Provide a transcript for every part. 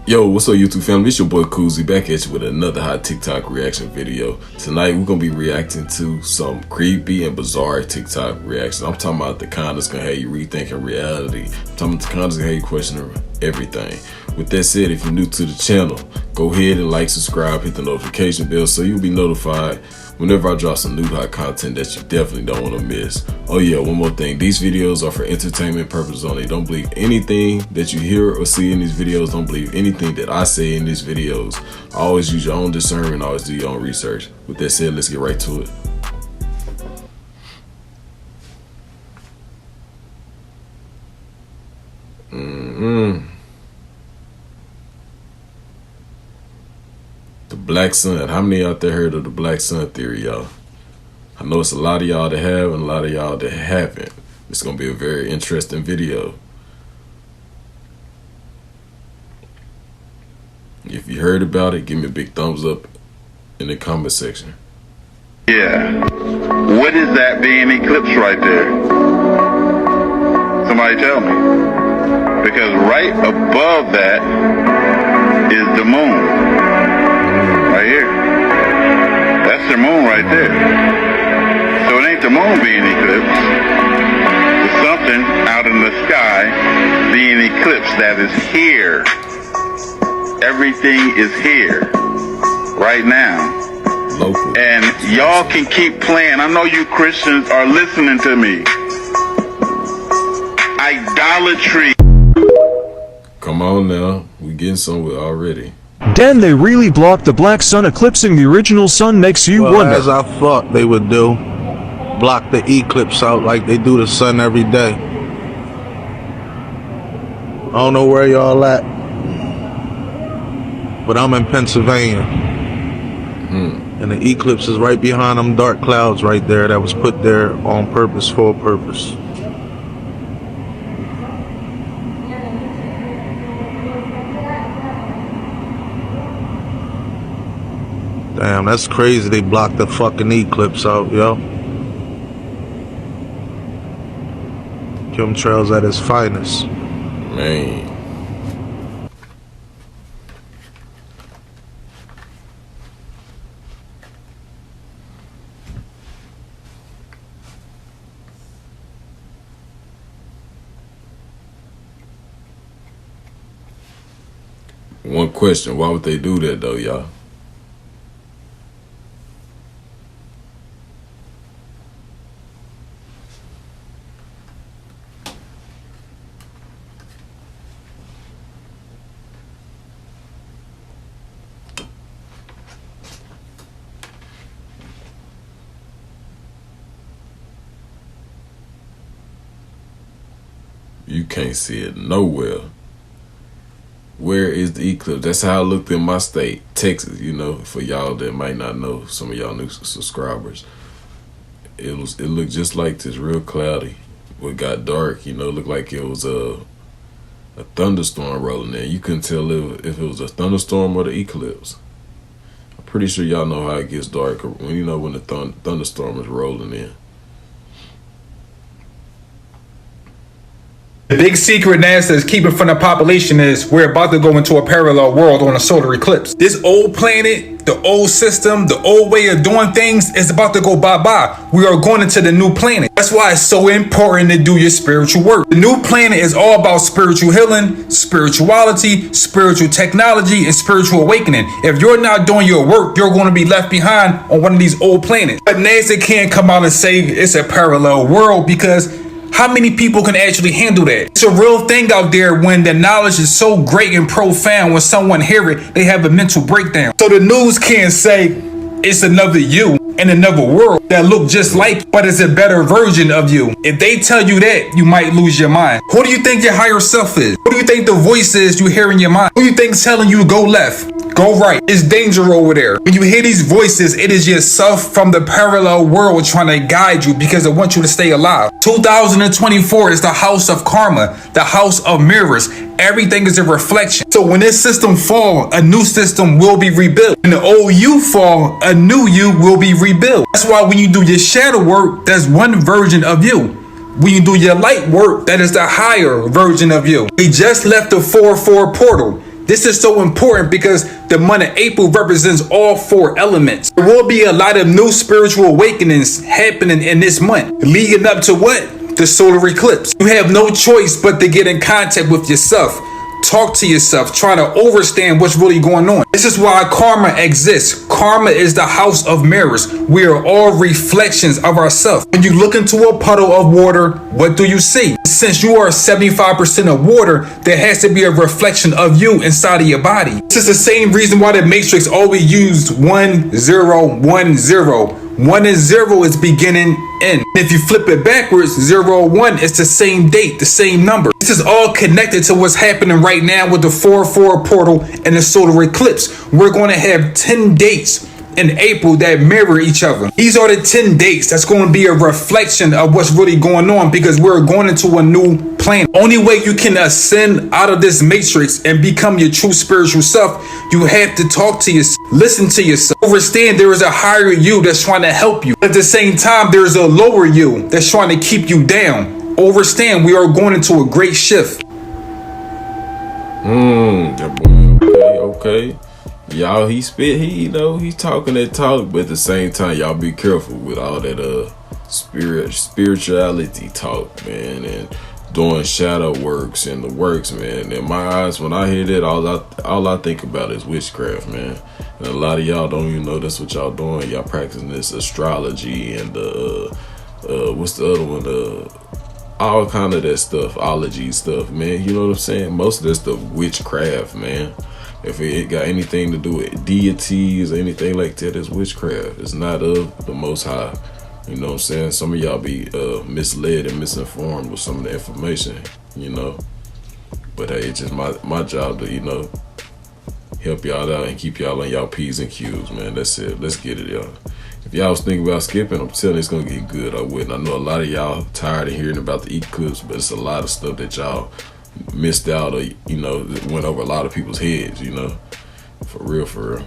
Yo, what's up YouTube family? It's your boy Koozie back at you with another hot TikTok reaction video. Tonight we're gonna be reacting to some creepy and bizarre TikTok reactions. I'm talking about the kind that's gonna have you rethinking reality. I'm talking about the kind that's gonna have you questioning everything. With that said, if you're new to the channel, go ahead and like, subscribe, hit the notification bell so you'll be notified whenever I drop some new hot content that you definitely don't want to miss. Oh yeah, one more thing. These videos are for entertainment purposes only. Don't believe anything that you hear or see in these videos. Don't believe anything that I say in these videos. Always use your own discernment. Always do your own research. With that said, let's get right to it. The black sun. How many out there heard of the black sun theory, y'all? I know it's a lot of y'all that have and a lot of y'all that haven't. It's gonna be a very interesting video. If you heard about it, give me a big thumbs up in the comment section. Yeah. What is that being eclipse right there? Somebody tell me. Because right above that is the moon. Right here. That's the moon right there. So it ain't the moon being eclipsed. It's something out in the sky being eclipsed that is here. Everything is here right now. Local. And y'all can keep playing. I know you Christians are listening to me. Idolatry. Come on now. We getting somewhere already. Then they really blocked the black sun eclipsing the original sun. Makes you wonder. As I thought they would do, block the eclipse out like they do the sun every day. I don't know where y'all at, but I'm in Pennsylvania. And the eclipse is right behind them dark clouds right there that was put there on purpose, for a purpose. Damn, that's crazy. They blocked the fucking eclipse out, yo. Chemtrails at its finest. Man. One question, why would they do that though, y'all? You can't see it nowhere. Where is the eclipse? That's how it looked in my state, Texas. You know, for y'all that might not know, some of y'all new subscribers, it looked just like this, real cloudy. What got dark, you know, looked like it was a thunderstorm rolling in. You couldn't tell if it was a thunderstorm or the eclipse. I'm pretty sure y'all know how it gets dark when you know when the thunderstorm is rolling in. The big secret NASA is keeping from the population is we're about to go into a parallel world on a solar eclipse. This old planet, the old system, the old way of doing things is about to go bye-bye. We are going into the new planet. That's why it's so important to do your spiritual work. The new planet is all about spiritual healing, spirituality, spiritual technology, and spiritual awakening. If you're not doing your work, you're going to be left behind on one of these old planets. But NASA can't come out and say it's a parallel world because how many people can actually handle that? It's a real thing out there when the knowledge is so great and profound. When someone hear it, they have a mental breakdown. So the news can't say it's another you in another world that look just like you, but it's a better version of you. If they tell you that, you might lose your mind. Who do you think your higher self is? Who do you think the voice is you hear in your mind? Who do you think is telling you to go left? Go right. It's danger over there. When you hear these voices, it is yourself from the parallel world trying to guide you because it wants you to stay alive. 2024 is the house of karma, the house of mirrors. Everything is a reflection. So when this system falls, a new system will be rebuilt. When the old you fall, a new you will be rebuilt. That's why when you do your shadow work, that's one version of you. When you do your light work, that is the higher version of you. We just left the 4-4 portal. This is so important because the month of April represents all 4 elements. There will be a lot of new spiritual awakenings happening in this month, leading up to what? The solar eclipse. You have no choice but to get in contact with yourself. Talk to yourself, try to understand what's really going on. This is why karma exists. Karma is the house of mirrors. We are all reflections of ourselves. When you look into a puddle of water, what do you see? Since you are 75% of water, there has to be a reflection of you inside of your body. This is the same reason why the Matrix always used 1 0 1 0. 1 and 0 is beginning, end. If you flip it backwards, 0 1 is the same date, the same number. This is all connected to what's happening right now with the 4-4 portal and the solar eclipse. We're going to have 10 dates in April that mirror each other. These are the 10 dates that's going to be a reflection of what's really going on, because we're going into a new planet. Only way you can ascend out of this matrix and become your true spiritual self, you have to talk to yourself, listen to yourself, understand there is a higher you that's trying to help you. At the same time, there's a lower you that's trying to keep you down. Understand, we are going into a great shift. Okay. Y'all, he spit, he's talking that talk, but at the same time, y'all be careful with all that spirituality talk, man, and doing shadow works and the works, man. In my eyes, when I hear that, all I think about is witchcraft, man. And a lot of y'all don't even know that's what y'all doing. Y'all practicing this astrology and what's the other one? All kind of that stuff, ology stuff, man. You know what I'm saying? Most of that stuff, witchcraft, man. If it got anything to do with deities or anything like that, it's witchcraft. It's not of the Most High. You know what I'm saying? Some of y'all be misled and misinformed with some of the information, you know. But hey, it's just my job to, help y'all out and keep y'all on y'all P's and Q's, man. That's it. Let's get it, y'all. If y'all was thinking about skipping, I'm telling you it's gonna get good. I wouldn't. I know a lot of y'all tired of hearing about the eclipse, but it's a lot of stuff that y'all missed out, or went over a lot of people's heads, for real.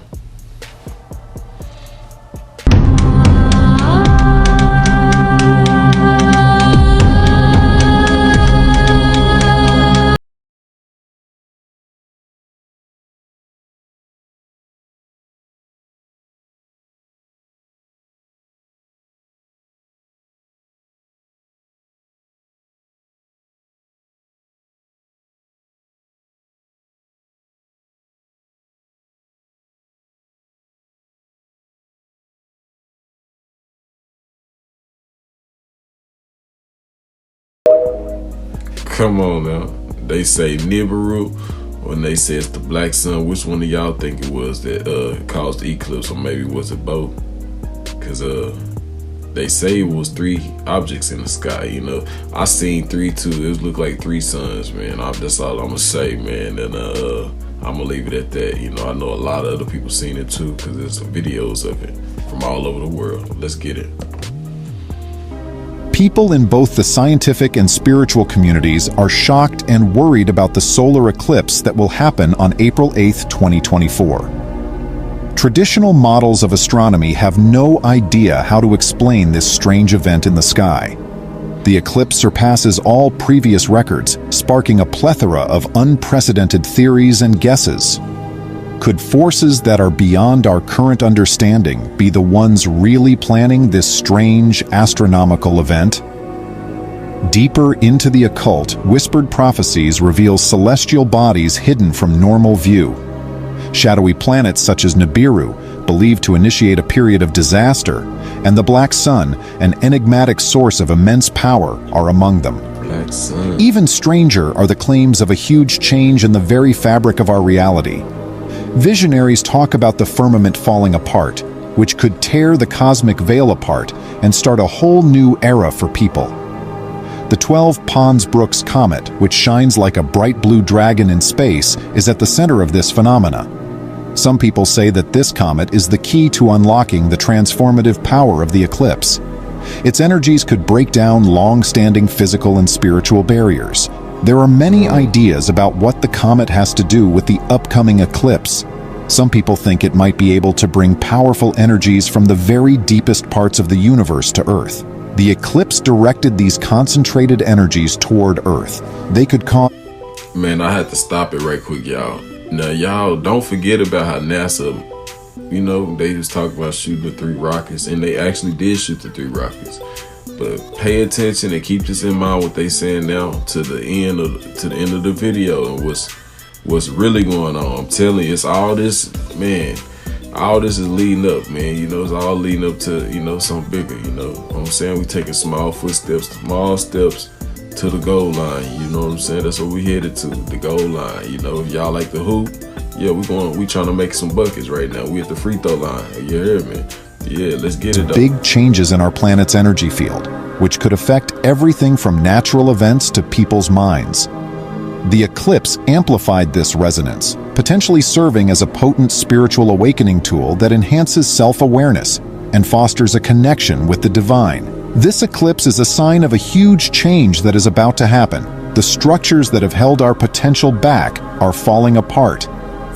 Come on now. They say Nibiru, when they say it's the black sun. Which one of y'all think it was that caused the eclipse, or maybe was it both? Because they say it was 3 objects in the sky. I seen 3 too. It looked like 3 suns, man. That's all I'm gonna say, man. And I'm gonna leave it at that. I know a lot of other people seen it too, because there's some videos of it from all over the world. Let's get it. People in both the scientific and spiritual communities are shocked and worried about the solar eclipse that will happen on April 8, 2024. Traditional models of astronomy have no idea how to explain this strange event in the sky. The eclipse surpasses all previous records, sparking a plethora of unprecedented theories and guesses. Could forces that are beyond our current understanding be the ones really planning this strange astronomical event? Deeper into the occult, whispered prophecies reveal celestial bodies hidden from normal view. Shadowy planets such as Nibiru, believed to initiate a period of disaster, and the Black Sun, an enigmatic source of immense power, are among them. Black Sun. Even stranger are the claims of a huge change in the very fabric of our reality. Visionaries talk about the firmament falling apart, which could tear the cosmic veil apart and start a whole new era for people. The 12 Pons Brooks Comet, which shines like a bright blue dragon in space, is at the center of this phenomena. Some people say that this comet is the key to unlocking the transformative power of the eclipse. Its energies could break down long-standing physical and spiritual barriers. There are many ideas about what the comet has to do with the upcoming eclipse. Some people think it might be able to bring powerful energies from the very deepest parts of the universe to Earth. The eclipse directed these concentrated energies toward Earth. They could cause... Man, I had to stop it right quick, y'all. Now, y'all don't forget about how NASA, you know, they was talking about shooting the 3 rockets, and they actually did shoot the 3 rockets. But pay attention and keep this in mind what they saying now to the end of the video and what's really going on. I'm telling you, it's all this, man. All this is leading up, man. You know, it's all leading up to, you know, something bigger. You know what I'm saying? We taking small footsteps, small steps to the goal line. You know what I'm saying? That's what we headed to, the goal line. You know, if y'all like the hoop, yeah, we trying to make some buckets right now. We at the free throw line. You hear me? Yeah, let's get it up. Big changes in our planet's energy field, which could affect everything from natural events to people's minds. The eclipse amplified this resonance, potentially serving as a potent spiritual awakening tool that enhances self-awareness and fosters a connection with the divine. This eclipse is a sign of a huge change that is about to happen. The structures that have held our potential back are falling apart.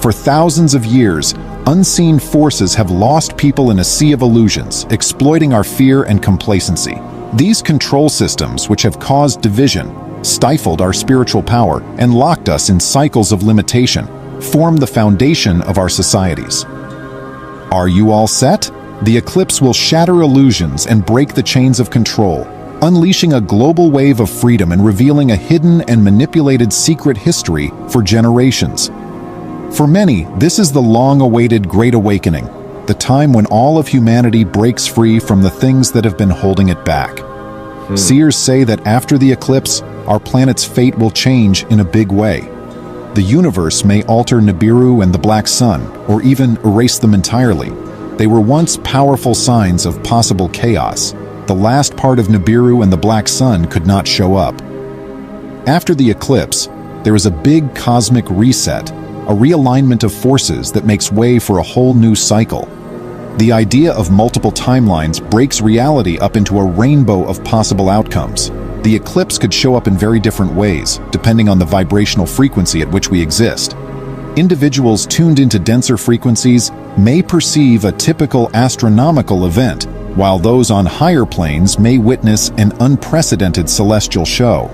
For thousands of years, unseen forces have lost people in a sea of illusions, exploiting our fear and complacency. These control systems, which have caused division, stifled our spiritual power, and locked us in cycles of limitation, form the foundation of our societies. Are you all set? The eclipse will shatter illusions and break the chains of control, unleashing a global wave of freedom and revealing a hidden and manipulated secret history for generations. For many, this is the long-awaited Great Awakening, the time when all of humanity breaks free from the things that have been holding it back. Seers say that after the eclipse, our planet's fate will change in a big way. The universe may alter Nibiru and the Black Sun, or even erase them entirely. They were once powerful signs of possible chaos. The last part of Nibiru and the Black Sun could not show up. After the eclipse, there is a big cosmic reset, a realignment of forces that makes way for a whole new cycle. The idea of multiple timelines breaks reality up into a rainbow of possible outcomes. The eclipse could show up in very different ways, depending on the vibrational frequency at which we exist. Individuals tuned into denser frequencies may perceive a typical astronomical event, while those on higher planes may witness an unprecedented celestial show.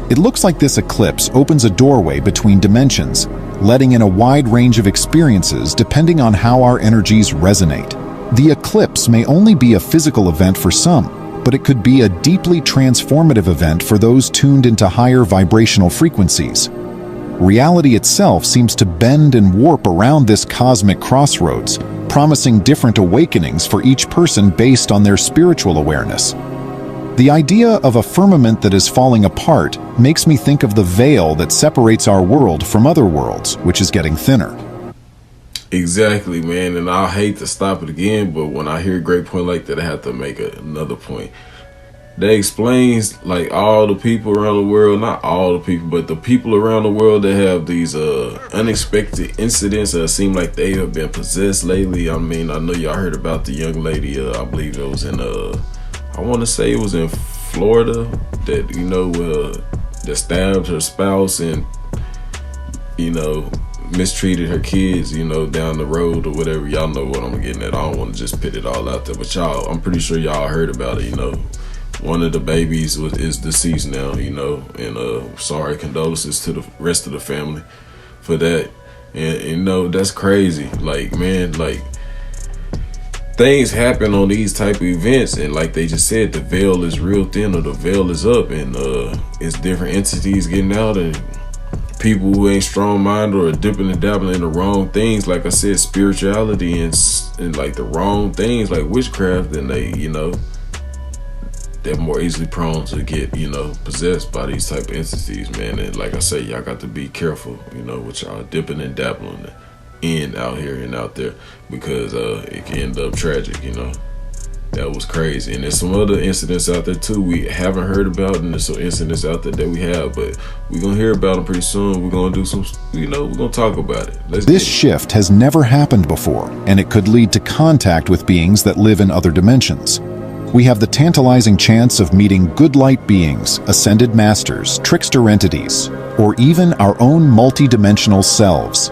It looks like this eclipse opens a doorway between dimensions, letting in a wide range of experiences depending on how our energies resonate. The eclipse may only be a physical event for some, but it could be a deeply transformative event for those tuned into higher vibrational frequencies. Reality itself seems to bend and warp around this cosmic crossroads, promising different awakenings for each person based on their spiritual awareness. The idea of a firmament that is falling apart makes me think of the veil that separates our world from other worlds, which is getting thinner. Exactly, man, and I hate to stop it again, but when I hear a great point like that, I have to make another point. That explains, like, all the people around the world, not all the people, but the people around the world that have these unexpected incidents that seem like they have been possessed lately. I mean, I know y'all heard about the young lady, I believe it was in, I want to say it was in Florida, that, you know, that stabbed her spouse and, you know, mistreated her kids, you know, down the road or whatever. Y'all know what I'm getting at. I don't want to just put it all out there, but y'all, I'm pretty sure y'all heard about it, you know. One of the babies is deceased now, you know, and sorry, condolences to the rest of the family for that. And you know, that's crazy. Like, man, like, things happen on these type of events, and like they just said, the veil is real thin, or the veil is up, and it's different entities getting out, and people who ain't strong-minded or dipping and dabbling in the wrong things, like I said, spirituality and like the wrong things like witchcraft, and they, you know, they're more easily prone to get, you know, possessed by these type of entities, man. And like I say, y'all got to be careful, you know, with y'all dipping and dabbling in out here and out there, because it can end up tragic, you know. That was crazy. And there's some other incidents out there too we haven't heard about, and there's some incidents out there that we have, but we're gonna hear about them pretty soon. We're gonna do some, you know, we're gonna talk about it. This shift has never happened before, and it could lead to contact with beings that live in other dimensions. We have the tantalizing chance of meeting good light beings, ascended masters, trickster entities, or even our own multi-dimensional selves.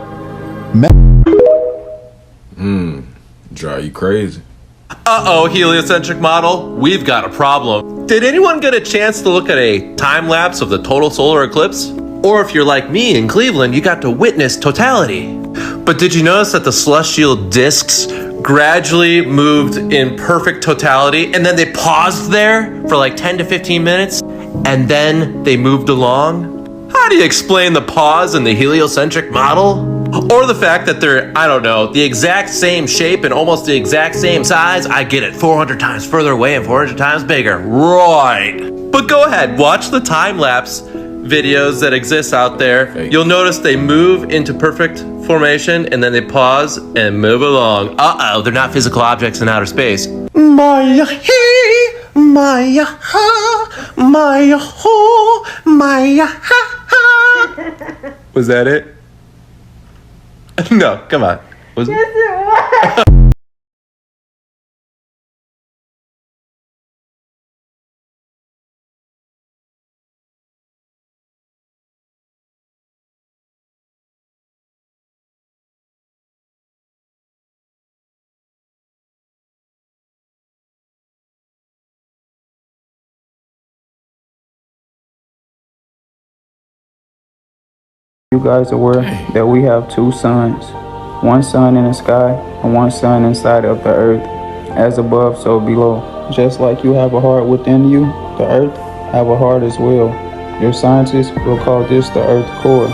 Drive you crazy. Uh-oh, heliocentric model, we've got a problem. Did anyone get a chance to look at a time lapse of the total solar eclipse? Or if you're like me in Cleveland, you got to witness totality. But did you notice that the celestial discs gradually moved in perfect totality and then they paused there for like 10 to 15 minutes and then they moved along? How do you explain the pause in the heliocentric model? Or the fact that they're, I don't know, the exact same shape and almost the exact same size? I get it, 400 times further away and 400 times bigger. Right. But go ahead, watch the time-lapse videos that exist out there. You'll notice they move into perfect formation and then they pause and move along. Uh-oh, they're not physical objects in outer space. Maya he, Maya ha, Maya ho, Maya ha ha. Was that it? No, come on. Was it? You guys are aware that we have two suns, one sun in the sky and one sun inside of the earth, as above so below. Just like you have a heart within you, the earth have a heart as well. Your scientists will call this the earth core.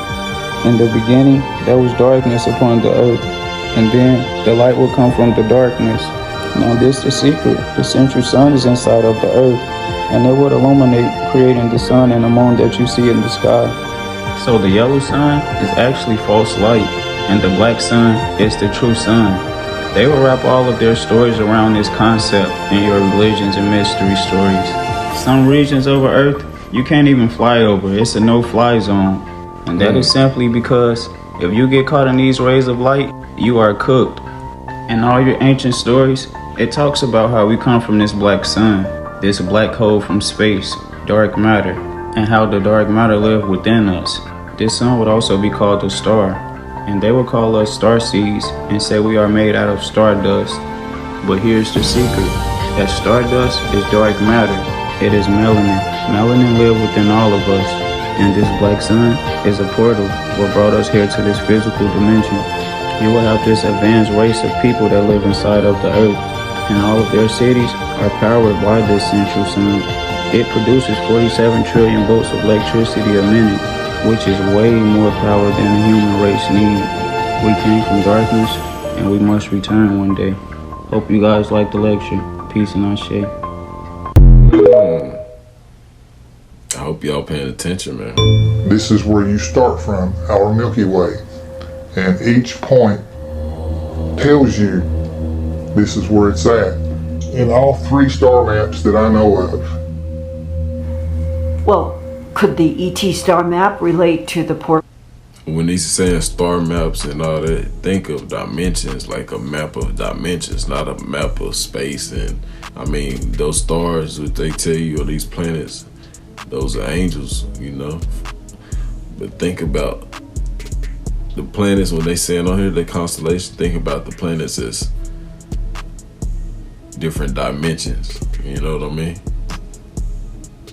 In the beginning there was darkness upon the earth, and then the light will come from the darkness. Now this is the secret. The central sun is inside of the earth, and it would illuminate, creating the sun and the moon that you see in the sky. So the yellow sun is actually false light, and the black sun is the true sun. They will wrap all of their stories around this concept in your religions and mystery stories. Some regions over Earth, you can't even fly over. It's a no-fly zone. And that is simply because if you get caught in these rays of light, you are cooked. In all your ancient stories, it talks about how we come from this black sun, this black hole from space, dark matter, and how the dark matter live within us. This sun would also be called a star, and they would call us starseeds and say we are made out of stardust. But here's the secret, that stardust is dark matter. It is melanin. Melanin live within all of us, and this black sun is a portal what brought us here to this physical dimension. You will have this advanced race of people that live inside of the earth, and all of their cities are powered by this central sun. It produces 47 trillion volts of electricity a minute, which is way more power than the human race needs. We came from darkness, and we must return one day. Hope you guys like the lecture. Peace and Ashe. I hope y'all paying attention, man. This is where you start from, our Milky Way. And each point tells you this is where it's at. In all 3 star maps that I know of. Well, could the ET star map relate to the portal? When he's saying star maps and all that, think of dimensions, like a map of dimensions, not a map of space. And I mean, those stars, what they tell you, or these planets, those are angels, you know. But think about the planets, when they saying on here, the constellation, think about the planets as different dimensions, you know what I mean?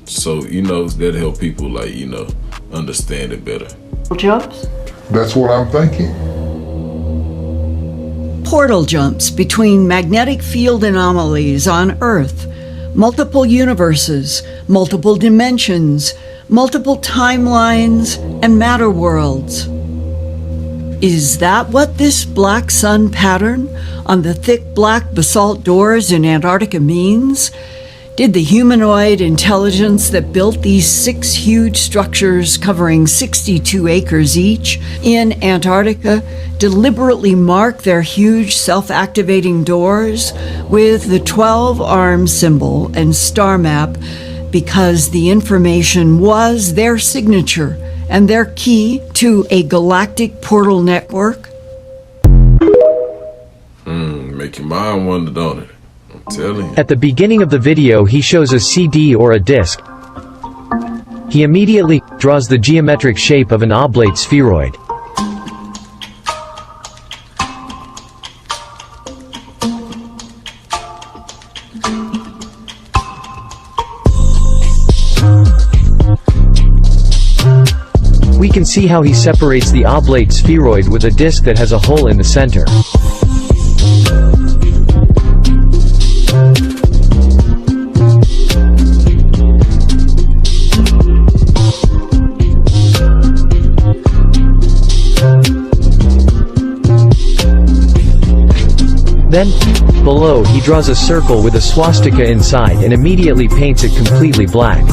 So, you know, that'll help people, like, you know, understand it better. Jumps? That's what I'm thinking. Portal jumps between magnetic field anomalies on Earth, multiple universes, multiple dimensions, multiple timelines, and matter worlds. Is that what this black sun pattern on the thick black basalt doors in Antarctica means? Did the humanoid intelligence that built these 6 huge structures covering 62 acres each in Antarctica deliberately mark their huge self-activating doors with the 12-arm symbol and star map because the information was their signature and their key to a galactic portal network? Make your mind wonder, don't it? I'm telling you. At the beginning of the video he shows a CD or a disc. He immediately draws the geometric shape of an oblate spheroid. We can see how he separates the oblate spheroid with a disk that has a hole in the center. Then, below he draws a circle with a swastika inside and immediately paints it completely black.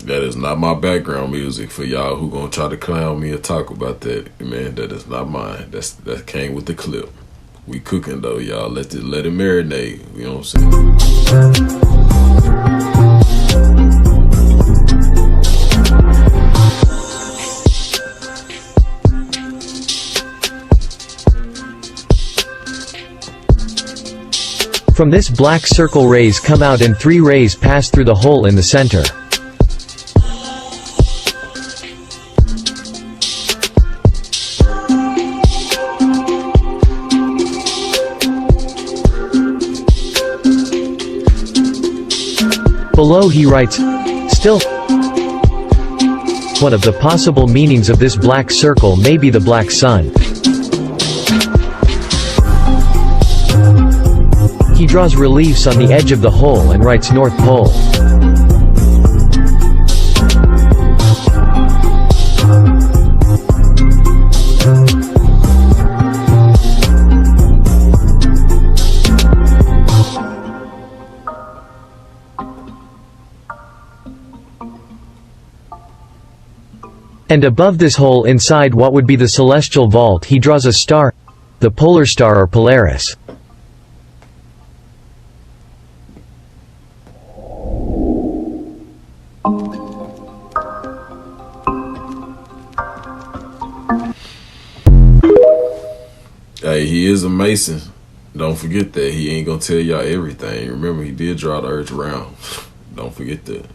That is not my background music for y'all who gonna try to clown me or talk about that. Man, that is not mine. That came with the clip. We cooking though, y'all. Let it marinate. You know what I'm saying? From this black circle rays come out and 3 rays pass through the hole in the center. Below he writes, still, one of the possible meanings of this black circle may be the black sun. He draws reliefs on the edge of the hole and writes North Pole. And above this hole inside what would be the celestial vault he draws a star, the polar star or Polaris. Hey, he is a Mason. Don't forget that. He ain't gonna tell y'all everything. Remember, he did draw the earth round. Don't forget that.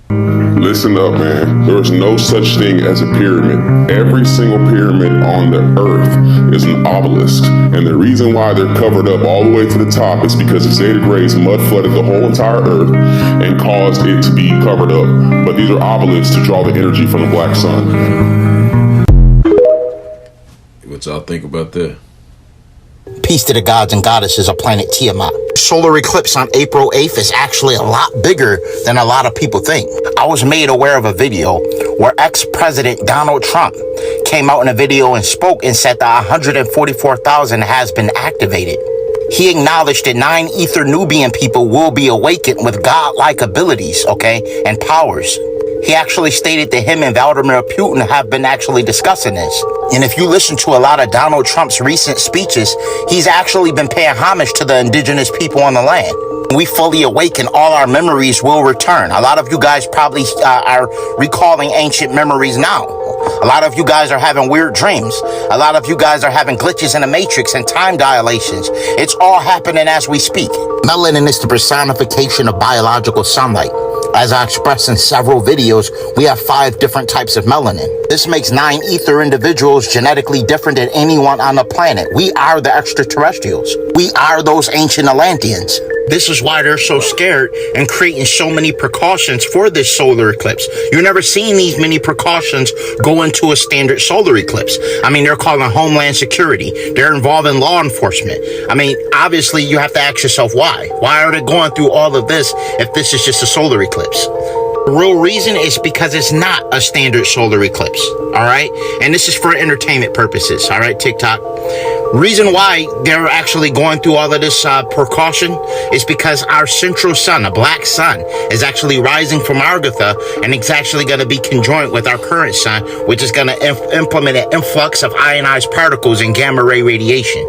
Listen up, man. There's no such thing as a pyramid. Every single pyramid on the earth is an obelisk. And the reason why they're covered up all the way to the top is because the Zeta Grays mud flooded the whole entire earth and caused it to be covered up. But these are obelisks to draw the energy from the black sun. What y'all think about that? Peace to the gods and goddesses of planet Tiamat. Solar eclipse on April 8th is actually a lot bigger than a lot of people think. I was made aware of a video where ex-president Donald Trump came out in a video and spoke and said that 144,000 has been activated. He acknowledged that 9 Ether Nubian people will be awakened with godlike abilities, okay, and powers. He actually stated that him and Vladimir Putin have been actually discussing this. And if you listen to a lot of Donald Trump's recent speeches, he's actually been paying homage to the indigenous people on the land. When we fully awaken, all our memories will return. A lot of you guys probably are recalling ancient memories now. A lot of you guys are having weird dreams. A lot of you guys are having glitches in the matrix and time dilations. It's all happening as we speak. Melanin is the personification of biological sunlight. As I expressed in several videos, we have 5 different types of melanin. This makes 9 ether individuals genetically different than anyone on the planet. We are the extraterrestrials. We are those ancient Atlanteans. This is why they're so scared and creating so many precautions for this solar eclipse. You're never seeing these many precautions go into a standard solar eclipse. I mean, they're calling Homeland Security. They're involving law enforcement. I mean, obviously, you have to ask yourself why. Why are they going through all of this if this is just a solar eclipse? The real reason is because it's not a standard solar eclipse, all right? And this is for entertainment purposes, all right, TikTok? Reason why they're actually going through all of this precaution is because our central sun, a black sun, is actually rising from Agartha, and it's actually going to be conjoined with our current sun, which is going to implement an influx of ionized particles and gamma ray radiation.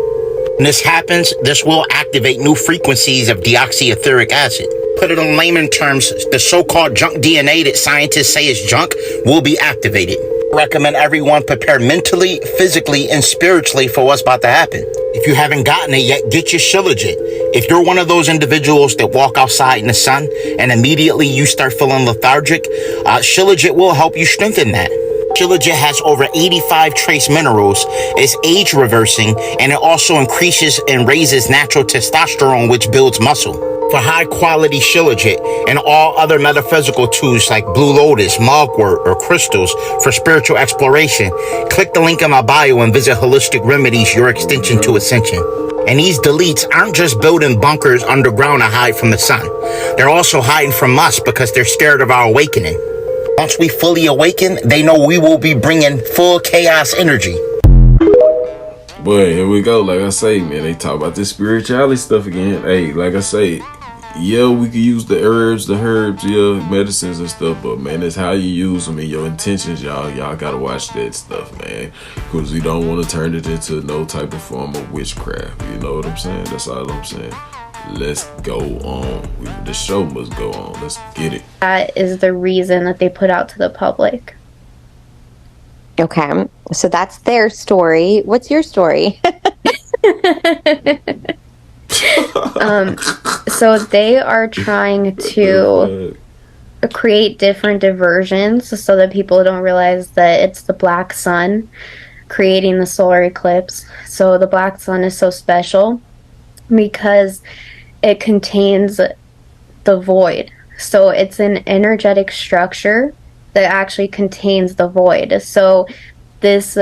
When this happens, this will activate new frequencies of deoxyetheric acid. Put it in layman terms, the so-called junk DNA that scientists say is junk will be activated. I recommend everyone prepare mentally, physically, and spiritually for what's about to happen. If you haven't gotten it yet, get your Shilajit. If you're one of those individuals that walk outside in the sun and immediately you start feeling lethargic, Shilajit will help you strengthen that. Shilajit has over 85 trace minerals, is age reversing, and it also increases and raises natural testosterone, which builds muscle. For high quality Shilajit and all other metaphysical tools like Blue Lotus, mugwort, or crystals for spiritual exploration, click the link in my bio and visit Holistic Remedies, your extension to ascension. And these deletes aren't just building bunkers underground to hide from the sun. They're also hiding from us because they're scared of our awakening. Once we fully awaken, they know we will be bringing full chaos energy. Boy, here we go. Like I say, man, they talk about this spirituality stuff again. Hey, like I say, yeah, we can use the herbs, yeah, medicines and stuff, but man, it's how you use them and your intentions, y'all. Y'all gotta watch that stuff, man, because we don't want to turn it into no type of form of witchcraft. You know what I'm saying? That's all I'm saying. Let's go on. The show must go on. Let's get it. That is the reason that they put out to the public. Okay, so that's their story. What's your story? So they are trying to create different diversions so that people don't realize that it's the black sun creating the solar eclipse. So the black sun is so special because it contains the void. So it's an energetic structure that actually contains the void. So this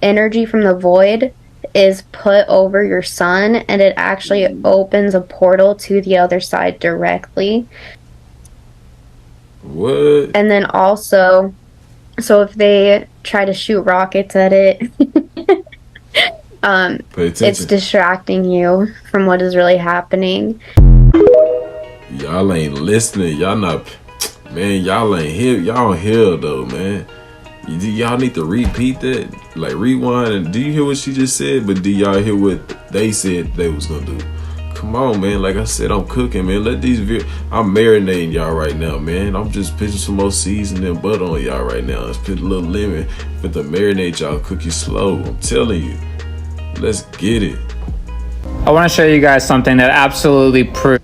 energy from the void is put over your sun, and it actually opens a portal to the other side directly. What? And then also, so if they try to shoot rockets at it, it's distracting you from what is really happening. Y'all ain't listening. Y'all not, man. Y'all ain't here. Y'all here though, man. Y'all need to repeat that, like rewind. And do you hear what she just said? But do y'all hear what they said they was gonna do? Come on, man. Like I said, I'm cooking, man. Let these I'm marinating y'all right now, man. I'm just putting some more seasoning and butter on y'all right now. Let's put a little lemon. But to marinate y'all, cook you slow. I'm telling you. Let's get it. I want to show you guys something that absolutely proves.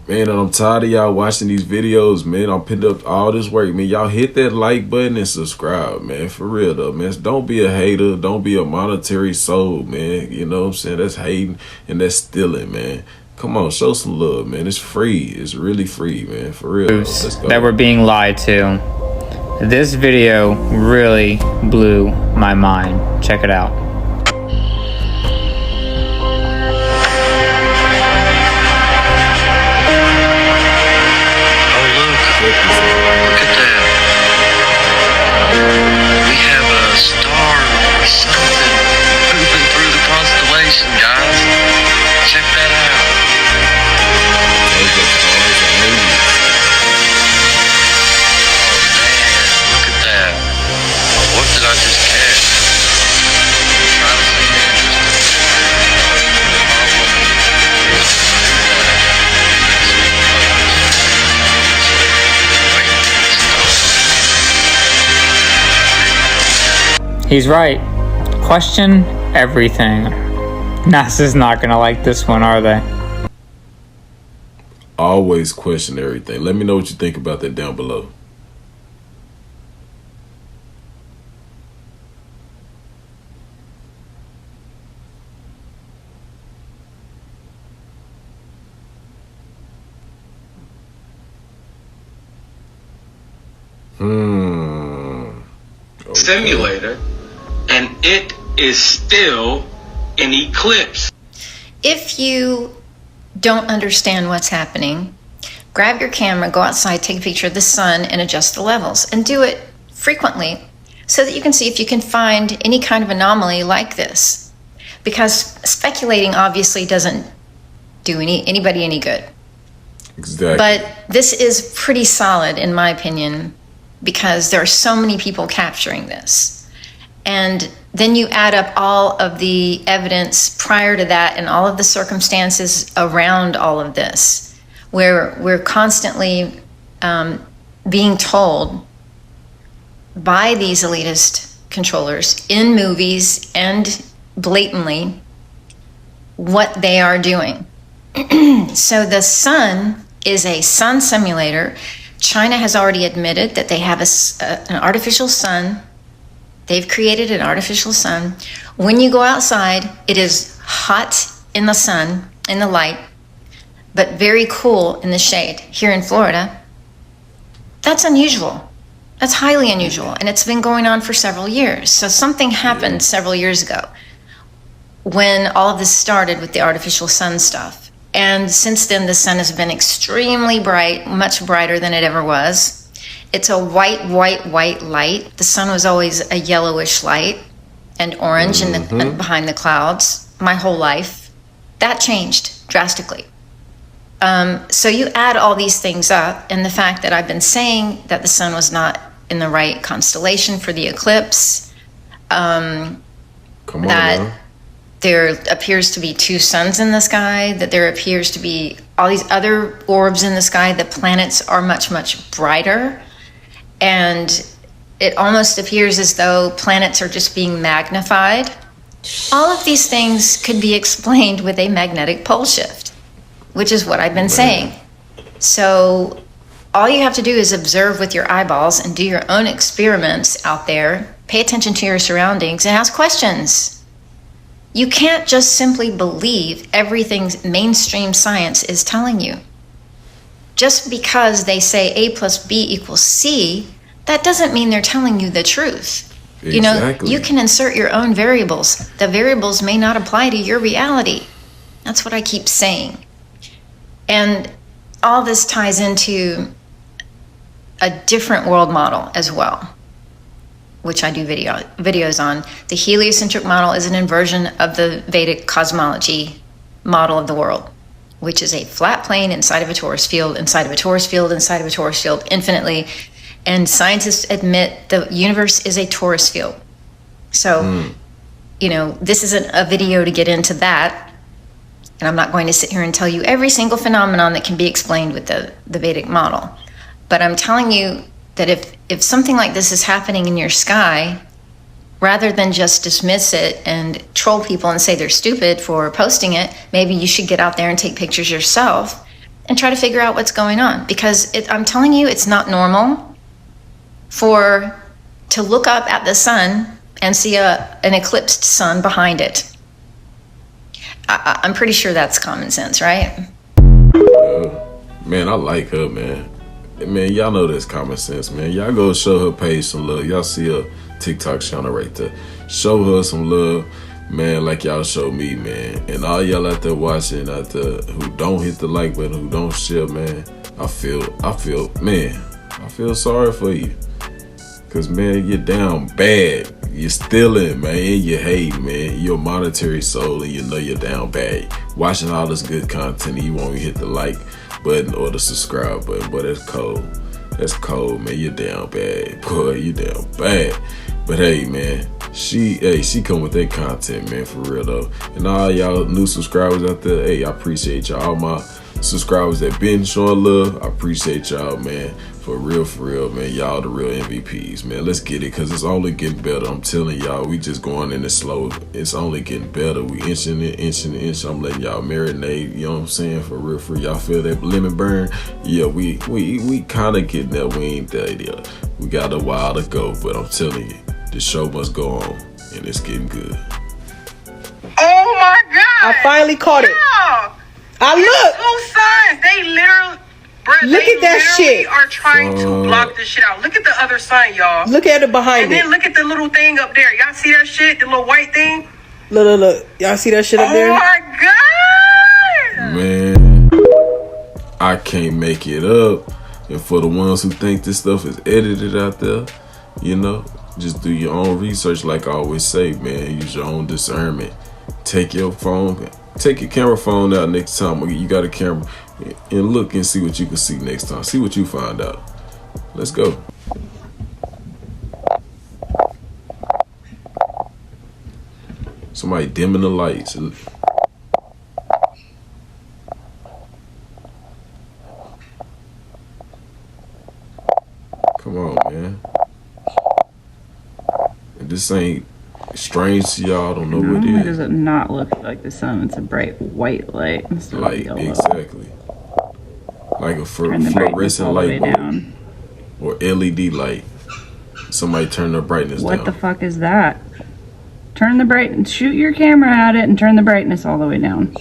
Man, and I'm tired of y'all watching these videos, man. I'm putting up all this work, man. Y'all hit that like button and subscribe, man. For real, though, man. Don't be a hater. Don't be a monetary soul, man. You know what I'm saying? That's hating and that's stealing, man. Come on, show some love, man. It's free. It's really free, man. For real. Let's go. That we're being lied to. This video really blew my mind. Check it out. He's right. Question everything. NASA's not gonna like this one, are they? Always question everything. Let me know what you think about that down below. Simulator, and it is still an eclipse. If you don't understand what's happening, grab your camera, go outside, take a picture of the sun, and adjust the levels. And do it frequently so that you can see if you can find any kind of anomaly like this. Because speculating obviously doesn't do anybody any good. Exactly. But this is pretty solid, in my opinion, because there are so many people capturing this. And then you add up all of the evidence prior to that and all of the circumstances around all of this, where we're constantly being told by these elitist controllers in movies and blatantly what they are doing. So the sun is a sun simulator. China has already admitted that they have an artificial sun They've created an artificial sun. When you go outside, it is hot in the sun, in the light, but very cool in the shade. Here in Florida, that's unusual. That's highly unusual, and it's been going on for several years. So something happened several years ago when all of this started with the artificial sun stuff. And since then, the sun has been extremely bright, much brighter than it ever was. It's a white, white, white light. The sun was always a yellowish light and orange in the, behind the clouds my whole life. That changed drastically. So you add all these things up, and the fact that I've been saying that the sun was not in the right constellation for the eclipse, that there appears to be two suns in the sky, that there appears to be all these other orbs in the sky, the planets are much, much brighter, and it almost appears as though planets are just being magnified. All of these things could be explained with a magnetic pole shift, which is what I've been saying. So all you have to do is observe with your eyeballs and do your own experiments out there, pay attention to your surroundings, and ask questions. You can't just simply believe everything mainstream science is telling you. Just because they say A plus B equals C, that doesn't mean they're telling you the truth. Exactly. You know, you can insert your own variables. The variables may not apply to your reality. That's what I keep saying. And all this ties into a different world model as well, which I do videos on. The heliocentric model is an inversion of the Vedic cosmology model of the world, which is a flat plane inside of a torus field, inside of a torus field, inside of a torus field, infinitely. And scientists admit the universe is a torus field. So, you know, this isn't a video to get into that. And I'm not going to sit here and tell you every single phenomenon that can be explained with the Vedic model. But I'm telling you that if something like this is happening in your sky, rather than just dismiss it and troll people and say they're stupid for posting it, maybe you should get out there and take pictures yourself and try to figure out what's going on. Because I'm telling you, it's not normal to look up at the sun and see an eclipsed sun behind it. I'm pretty sure that's common sense, right? Man, I like her, man. Man, y'all know that's common sense, man. Y'all go show her page some love. Y'all see her TikTok channel right there. Show her some love, man, like y'all show me, man. And all y'all out there watching out there who don't hit the like button, who don't share, man, I feel sorry for you. Cause man, you're down bad. You're stealing, man. You hate, man. You're a monetary soul, and you know you're down bad. Watching all this good content, and you won't hit the like button or the subscribe button. But that's cold. That's cold, man. You're down bad, boy. You down bad. But hey, man, she come with that content, man, for real though. And all y'all new subscribers out there, hey, I appreciate y'all. All my subscribers that been showing love, I appreciate y'all, man. For real, man. Y'all the real MVPs, man. Let's get it, because it's only getting better. I'm telling y'all, we just going in it slow. It's only getting better. We inching it. I'm letting y'all marinate, you know what I'm saying? For real. Y'all feel that lemon burn? Yeah, we kind of getting there. We ain't there yet. We got a while to go, but I'm telling you, the show must go on, and it's getting good. Oh my God! I finally caught it. I look. Two signs. They literally. Bruh, look at that shit. Are trying to block this shit out. Look at the other sign, y'all. Look at it behind and it. And then look at the little thing up there. Y'all see that shit? The little white thing? Look. Y'all see that shit up there? Oh my God! Man, I can't make it up. And for the ones who think this stuff is edited out there, you know, just do your own research like I always say, man. Use your own discernment. Take your camera phone out next time you got a camera. And look and see what you can see next time. See what you find out. Let's go. Somebody dimming the lights. Come on, man. And this ain't strange to y'all. Don't know what it is. Does it not look like the sun? It's a bright white light instead of yellow. Exactly. Like a fluorescent light bulb or LED light. Somebody turn their brightness down. What the fuck is that? Turn the bright. Shoot your camera at it and turn the brightness all the way down.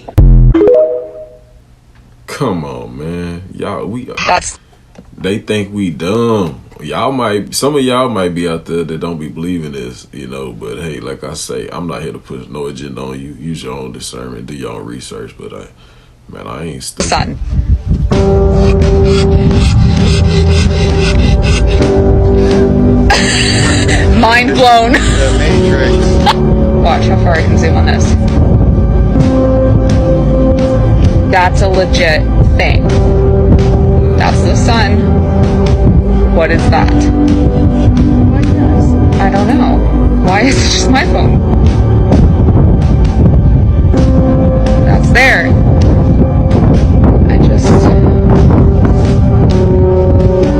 Come on, man. Y'all, they think we dumb. Some of y'all might be out there that don't be believing this, you know, but hey, like I say, I'm not here to push no agenda on you. Use your own discernment, do your own research, but I ain't stupid. Sun. Mind blown. The Matrix. Watch how far I can zoom on this. That's a legit thing. That's the sun. What is that? I don't know. Why is it just my phone? That's there.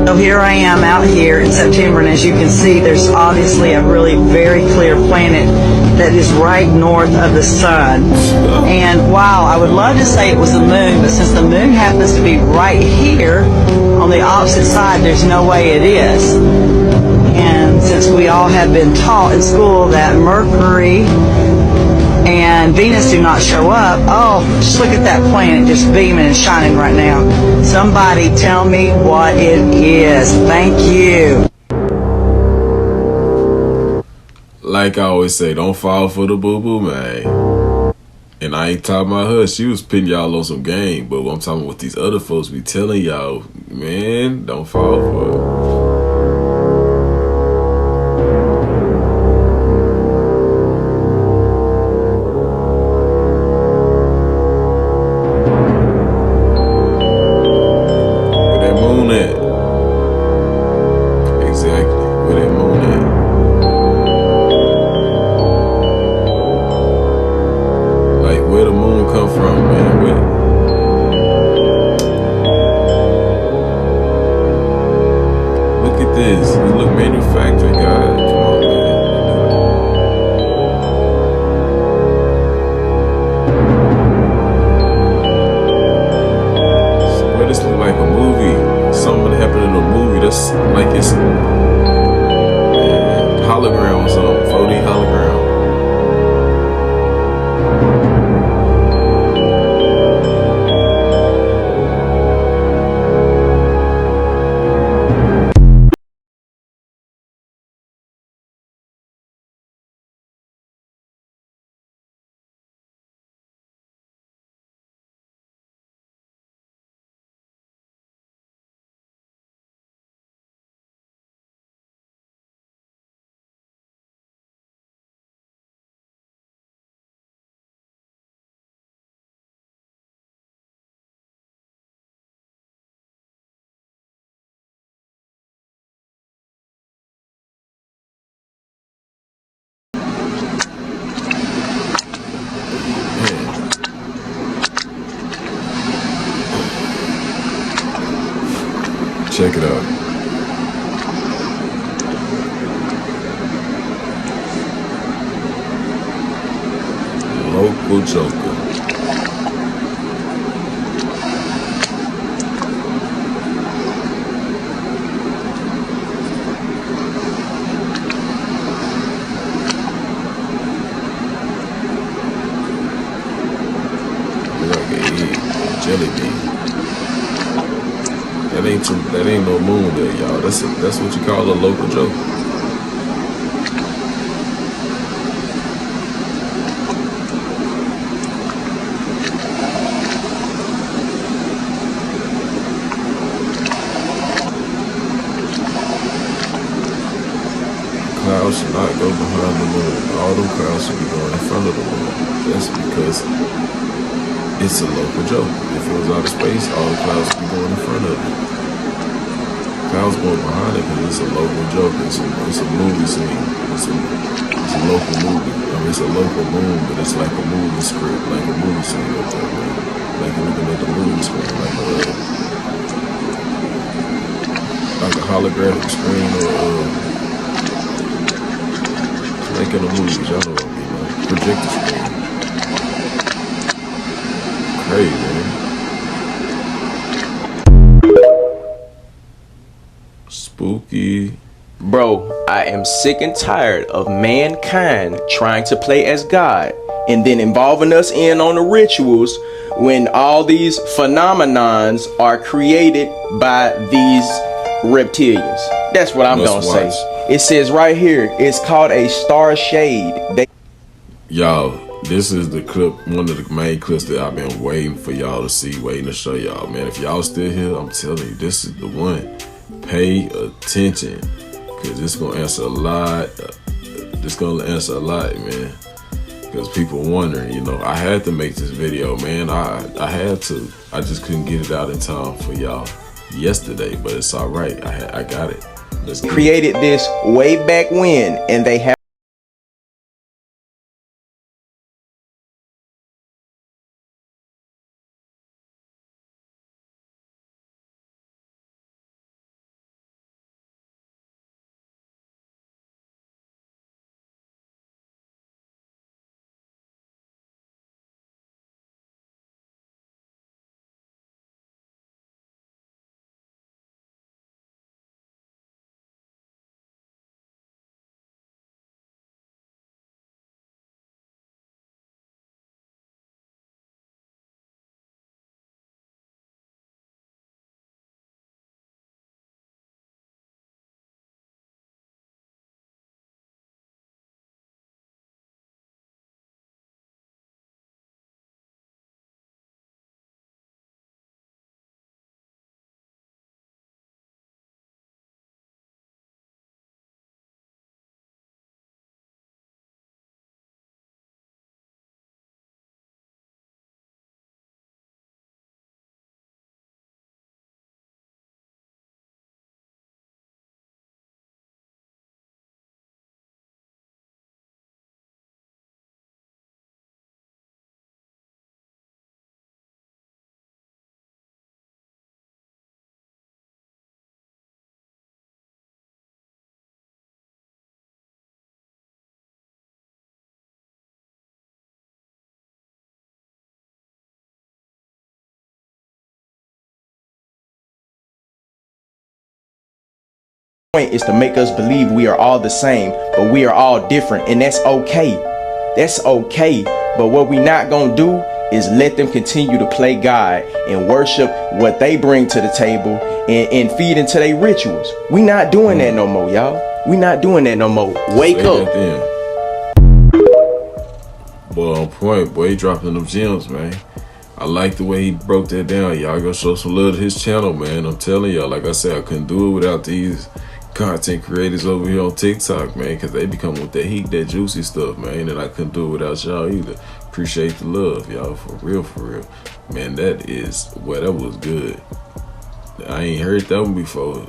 So here I am out here in September, and as you can see, there's obviously a really very clear planet that is right north of the sun. And wow, I would love to say it was the moon, but since the moon happens to be right here on the opposite side, there's no way it is. And since we all have been taught in school that Mercury and Venus do not show up, oh, just look at that planet just beaming and shining right now. Somebody tell me what it is. Thank you. Like I always say, don't fall for the boo-boo, man. And I ain't talking about her. She was pitting y'all on some game. But I'm talking about what these other folks be telling y'all, man, don't fall for it. Check it out. Local Joker. Like a jelly bean. That ain't no moon there, y'all. That's what you call a local joke. Clouds should not go behind the moon. All them clouds should be going in front of the moon. That's because it's a local joke. If it was out of space, all the clouds would be going in front of it. Clouds going behind it because it's a local joke. It's a movie scene. It's a local movie. I mean, it's a local moon, but it's like a movie script, like a movie scene up there, man. Like you're looking at the movie screen, like a holographic screen or like in the movies, y'all know what I mean, like projector screen. Crazy, man. Spooky. Bro, I am sick and tired of mankind trying to play as God and then involving us in on the rituals when all these phenomenons are created by these reptilians. That's what I'm gonna say. It says right here, it's called a star shade. Y'all, this is the clip, one of the main clips that I've been waiting for y'all to see, waiting to show y'all, man. If y'all still here, I'm telling you, this is the one. Pay attention, because it's gonna answer a lot. It's gonna answer a lot, man. Because people wondering, you know, I had to make this video, man. I had to. I just couldn't get it out in time for y'all yesterday, but it's all right. I got it. Let's get created this way back when, and they have is to make us believe we are all the same, but we are all different, and that's okay. That's okay. But what we not gonna do is let them continue to play God and worship what they bring to the table and feed into their rituals. We not doing that no more, y'all. We not doing that no more. Wake up. Boy, on point. Boy, he dropping them gems, man. I like the way he broke that down. Y'all go show some love to his channel, man. I'm telling y'all, like I said, I couldn't do it without these content creators over here on TikTok, man, because they be coming with that heat, that juicy stuff, man, and I couldn't do it without y'all either. Appreciate the love, y'all, for real, man. That was good. I ain't heard that one before.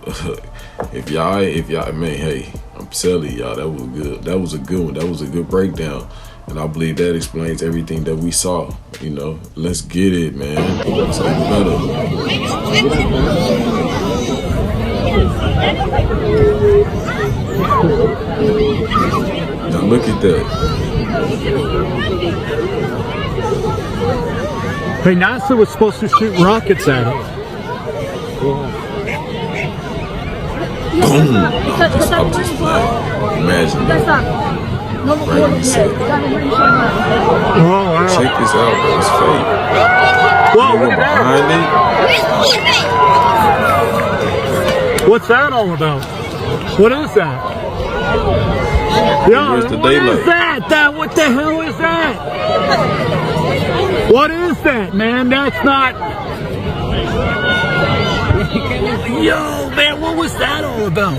if y'all, man, hey, I'm telling y'all, that was good. That was a good one. That was a good breakdown, and I believe that explains everything that we saw. You know, let's get it, man. Let's get better. Now look at that. Hey, NASA was supposed to shoot rockets at it. Boom! I'm just imagine that. Right when you said it. Oh, wow. Check this out, bro. It's fake. Whoa, look behind it. What's that all about? What is that? Yo, what is that? What the hell is that? What is that, man? That's not... Yo, man, what was that all about?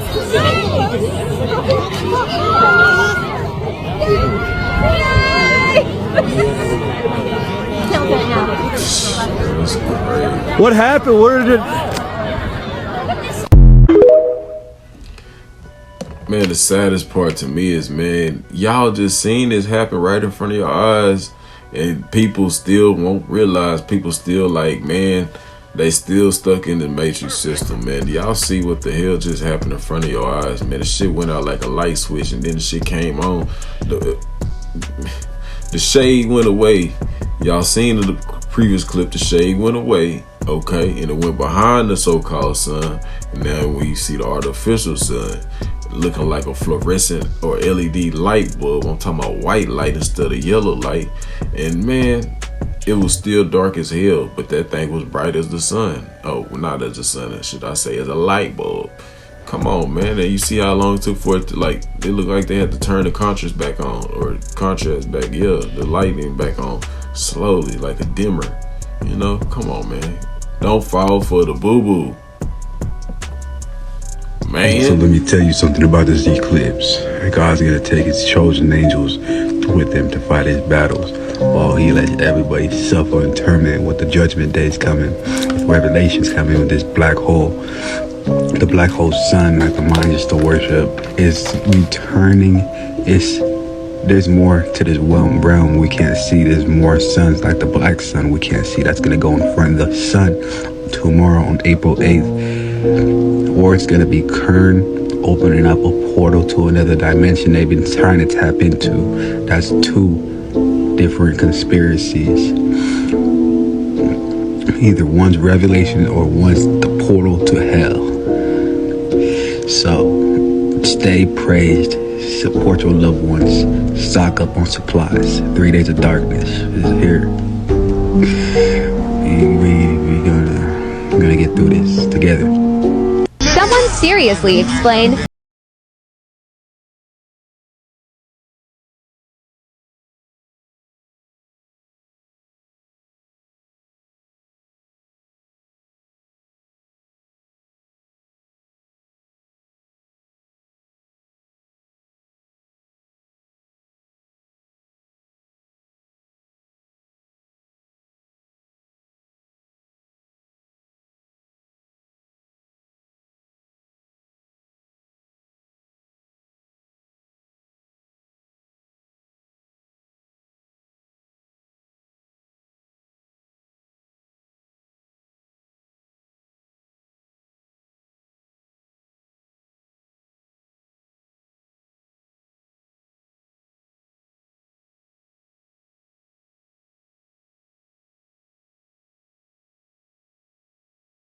What happened? Where did it... Man, the saddest part to me is, man, y'all just seen this happen right in front of your eyes, and people still won't realize. People still like, man, they still stuck in the matrix system, man. Y'all see what the hell just happened in front of your eyes, man? The shit went out like a light switch, and then the shit came on. The shade went away. Y'all seen in the previous clip, the shade went away, okay, and it went behind the so-called sun, and now we see the artificial sun. looking like a fluorescent or LED light bulb. I'm talking about white light instead of yellow light. And man, it was still dark as hell, but that thing was bright as the sun. Oh, not as the sun, should I say, as a light bulb. Come on, man. And you see how long it took for it to, like, it looked like they had to turn the contrast back on, or contrast back, yeah, the lightning back on slowly, like a dimmer. You know, come on, man. Don't fall for the boo-boo, man. So let me tell you something about this eclipse. God's gonna take his chosen angels with him to fight his battles, while he lets everybody suffer in torment with the judgment days coming, with revelations coming with this black hole. The black hole sun that the mind used to worship is returning. There's more to this realm we can't see. There's more suns like the black sun we can't see. That's gonna go in front of the sun tomorrow on April 8th. Or it's gonna be Kern opening up a portal to another dimension they've been trying to tap into. That's two different conspiracies. Either one's revelation or one's the portal to hell. So stay praised, support your loved ones, stock up on supplies. 3 days of darkness is here. We're gonna get through this together. Someone seriously explain.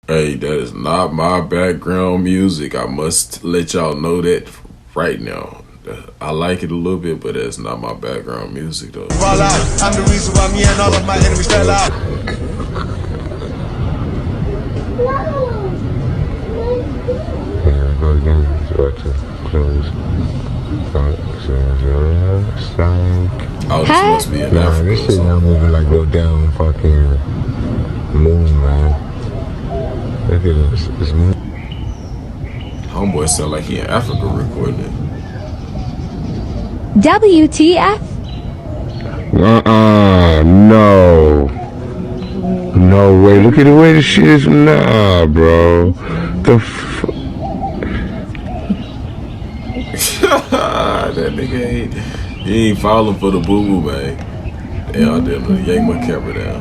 Hey, that is not my background music. I must let y'all know that right now. I like it a little bit, but that's not my background music though. I'm the reason why me and all of my enemies fell out. Yeah, go again. Start to close. Oh, this must be an Africa. This shit not moving like go down fucking moon, man. Look at this. It's moving. Homeboy sound like he in Africa recording it. WTF? No. No way. Look at the way this shit is. Nah, bro. That nigga he ain't falling for the boo-boo, man. Damn, I didn't yank my camera down.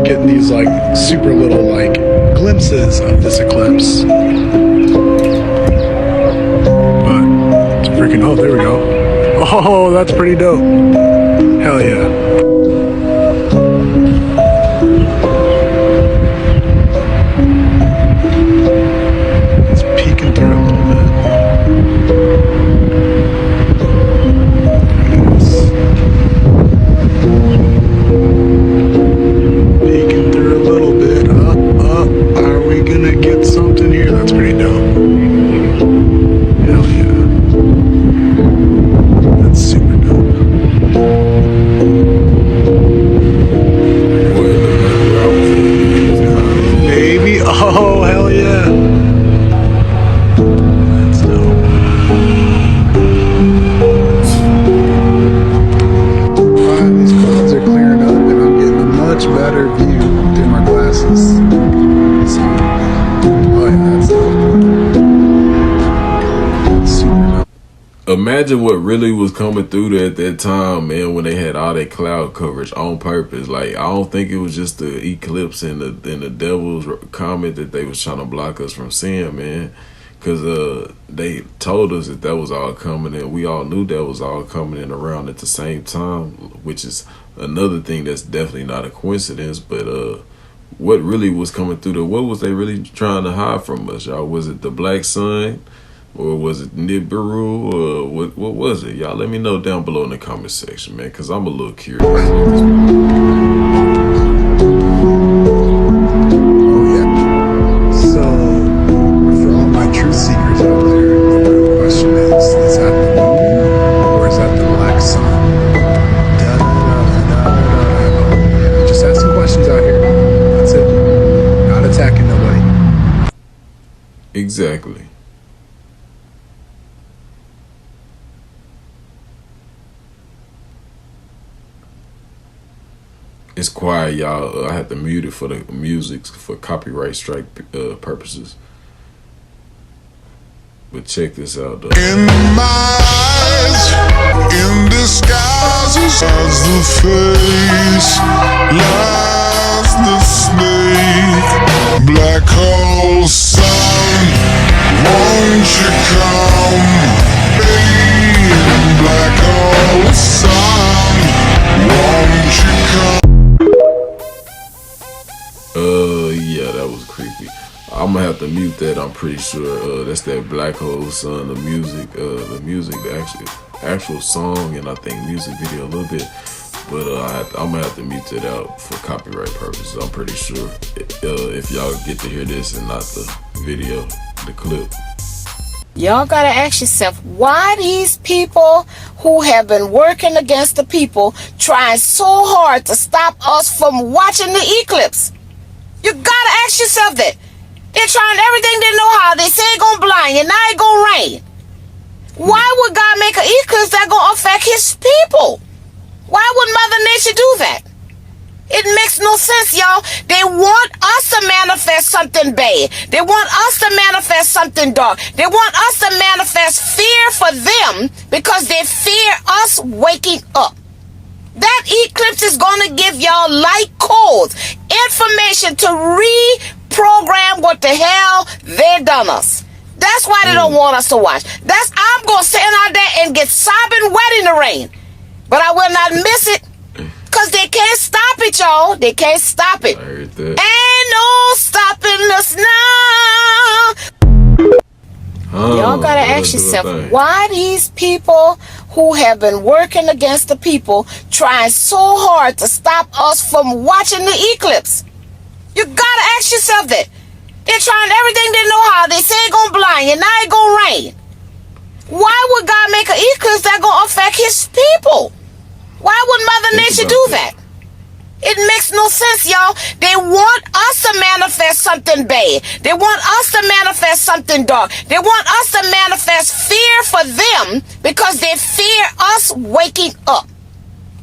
Getting these like super little like glimpses of this eclipse. But it's freaking, oh, there we go. Oh, that's pretty dope. Hell yeah. It's peeking through a little bit. Peeking through a little bit. Are we gonna get something here? That's pretty dope. Hell yeah. That's super dope. Imagine what really was coming through there at that time, man, when they had all that cloud coverage on purpose. Like, I don't think it was just the eclipse and the devil's comet that they was trying to block us from seeing, man. Because they told us that was all coming in. We all knew that was all coming in around at the same time, which is another thing that's definitely not a coincidence. But what really was coming through there? What was they really trying to hide from us, y'all? Was it the black sun? Or was it Nibiru? Or what was it? Y'all let me know down below in the comment section, man, because I'm a little curious. Oh, yeah. So, for all my truth seekers out there, the real question is that the moon or is that the black sun? Just asking questions out here. That's it. Not attacking nobody. Exactly. It's quiet, y'all. I had to mute it for the music for copyright strike purposes. But check this out, though. In my eyes, in disguise, as the face, lies the snake. Black hole sun, won't you come? Hey, black hole sun, won't you come? Yeah, that was creepy. I'm gonna have to mute that. I'm pretty sure that's that black hole sun, the music, the actual song, and I think music video a little bit. But I'm gonna have to mute that out for copyright purposes. I'm pretty sure if y'all get to hear this and not the video, the clip. Y'all gotta ask yourself, why these people who have been working against the people trying so hard to stop us from watching the eclipse? You gotta ask yourself that. They're trying everything they know how. They say it's gonna blind you, now it's gonna rain. Why would God make an eclipse that's gonna affect his people? Why would Mother Nature do that? It makes no sense, y'all. They want us to manifest something bad. They want us to manifest something dark. They want us to manifest fear for them because they fear us waking up. That eclipse is going to give y'all light codes, information to reprogram what the hell they done us. That's why they don't want us to watch. I'm going to stand out there and get sobbing wet in the rain. But I will not miss it. Because they can't stop it, y'all. They can't stop it. Ain't no stopping us now. Y'all gotta ask yourself, why these people who have been working against the people trying so hard to stop us from watching the eclipse? You gotta ask yourself that. They're trying everything they know how. They say it's gonna blind you, now it's gonna rain. Why would God make an eclipse that's gonna affect his people? Why would Mother Nature do that? It makes no sense, y'all. They want us to manifest something bad. They want us to manifest something dark. They want us to manifest fear for them because they fear us waking up.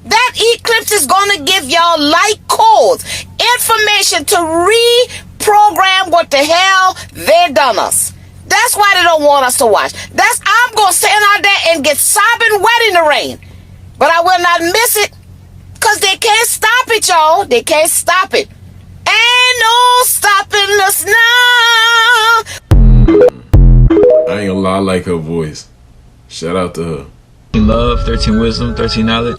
That eclipse is going to give y'all light codes, information to reprogram what the hell they done us. That's why they don't want us to watch. I'm going to stand out there and get sobbing wet in the rain. But I will not miss it. Because they can't stop it, y'all. They can't stop it. Ain't no stopping us now. I ain't gonna lie, I like her voice. Shout out to her. Love, 13 wisdom, 13 knowledge.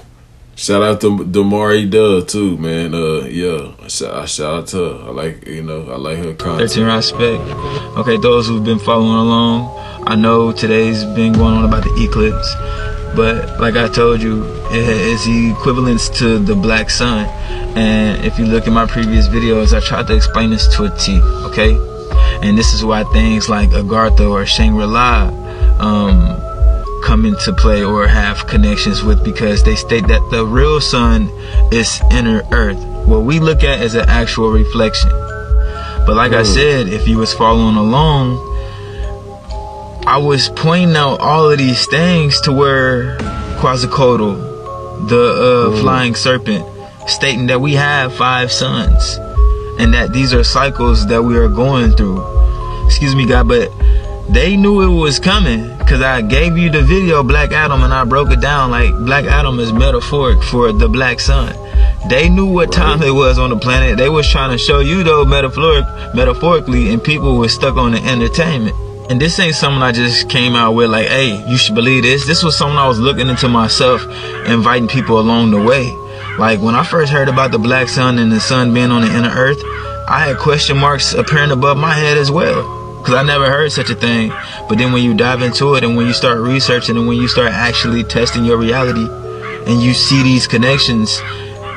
Shout out to Damari Dub too, man. Yeah, shout out to her. I like her content. 13 respect. Okay, those who've been following along, I know today's been going on about the eclipse. But like I told you, it's equivalence to the black sun. And if you look at my previous videos, I tried to explain this to a T, okay? And this is why things like Agartha or Shangri-La come into play or have connections with, because they state that the real sun is inner earth. What we look at is an actual reflection. But like I said, if you was following along, I was pointing out all of these things to where Quetzalcoatl, the flying serpent, stating that we have 5 suns and that these are cycles that we are going through. Excuse me, God, but They knew it was coming because I gave you the video Black Adam and I broke it down like Black Adam is metaphoric for the black sun. They knew what time it was on the planet. They was trying to show you though metaphorically, and people were stuck on the entertainment. And this ain't something I just came out with like, hey, you should believe this. This was something I was looking into myself, inviting people along the way. Like when I first heard about the black sun and the sun being on the inner earth, I had question marks appearing above my head as well. Because I never heard such a thing. But then when you dive into it and when you start researching and when you start actually testing your reality and you see these connections,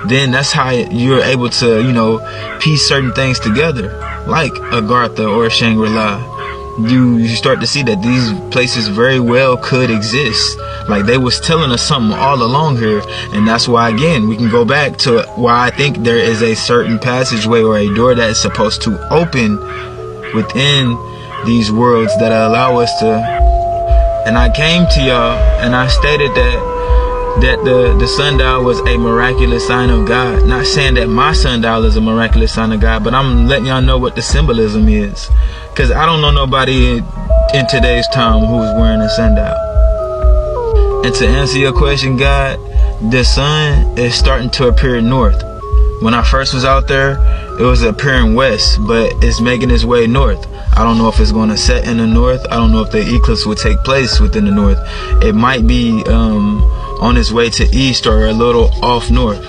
then that's how you're able to, you know, piece certain things together. Like Agartha or Shangri-La. You start to see that these places very well could exist. Like they was telling us something all along here. And that's why, again, we can go back to why I think there is a certain passageway or a door that is supposed to open within these worlds that allow us to. And I came to y'all and I stated that the sundial was a miraculous sign of God. Not saying that my sundial is a miraculous sign of God, but I'm letting y'all know what the symbolism is. Because I don't know nobody in today's time who's wearing a sundial. And to answer your question, God, the sun is starting to appear north. When I first was out there, it was appearing west, but it's making its way north. I don't know if it's going to set in the north. I don't know if the eclipse will take place within the north. It might be on its way to east or a little off north.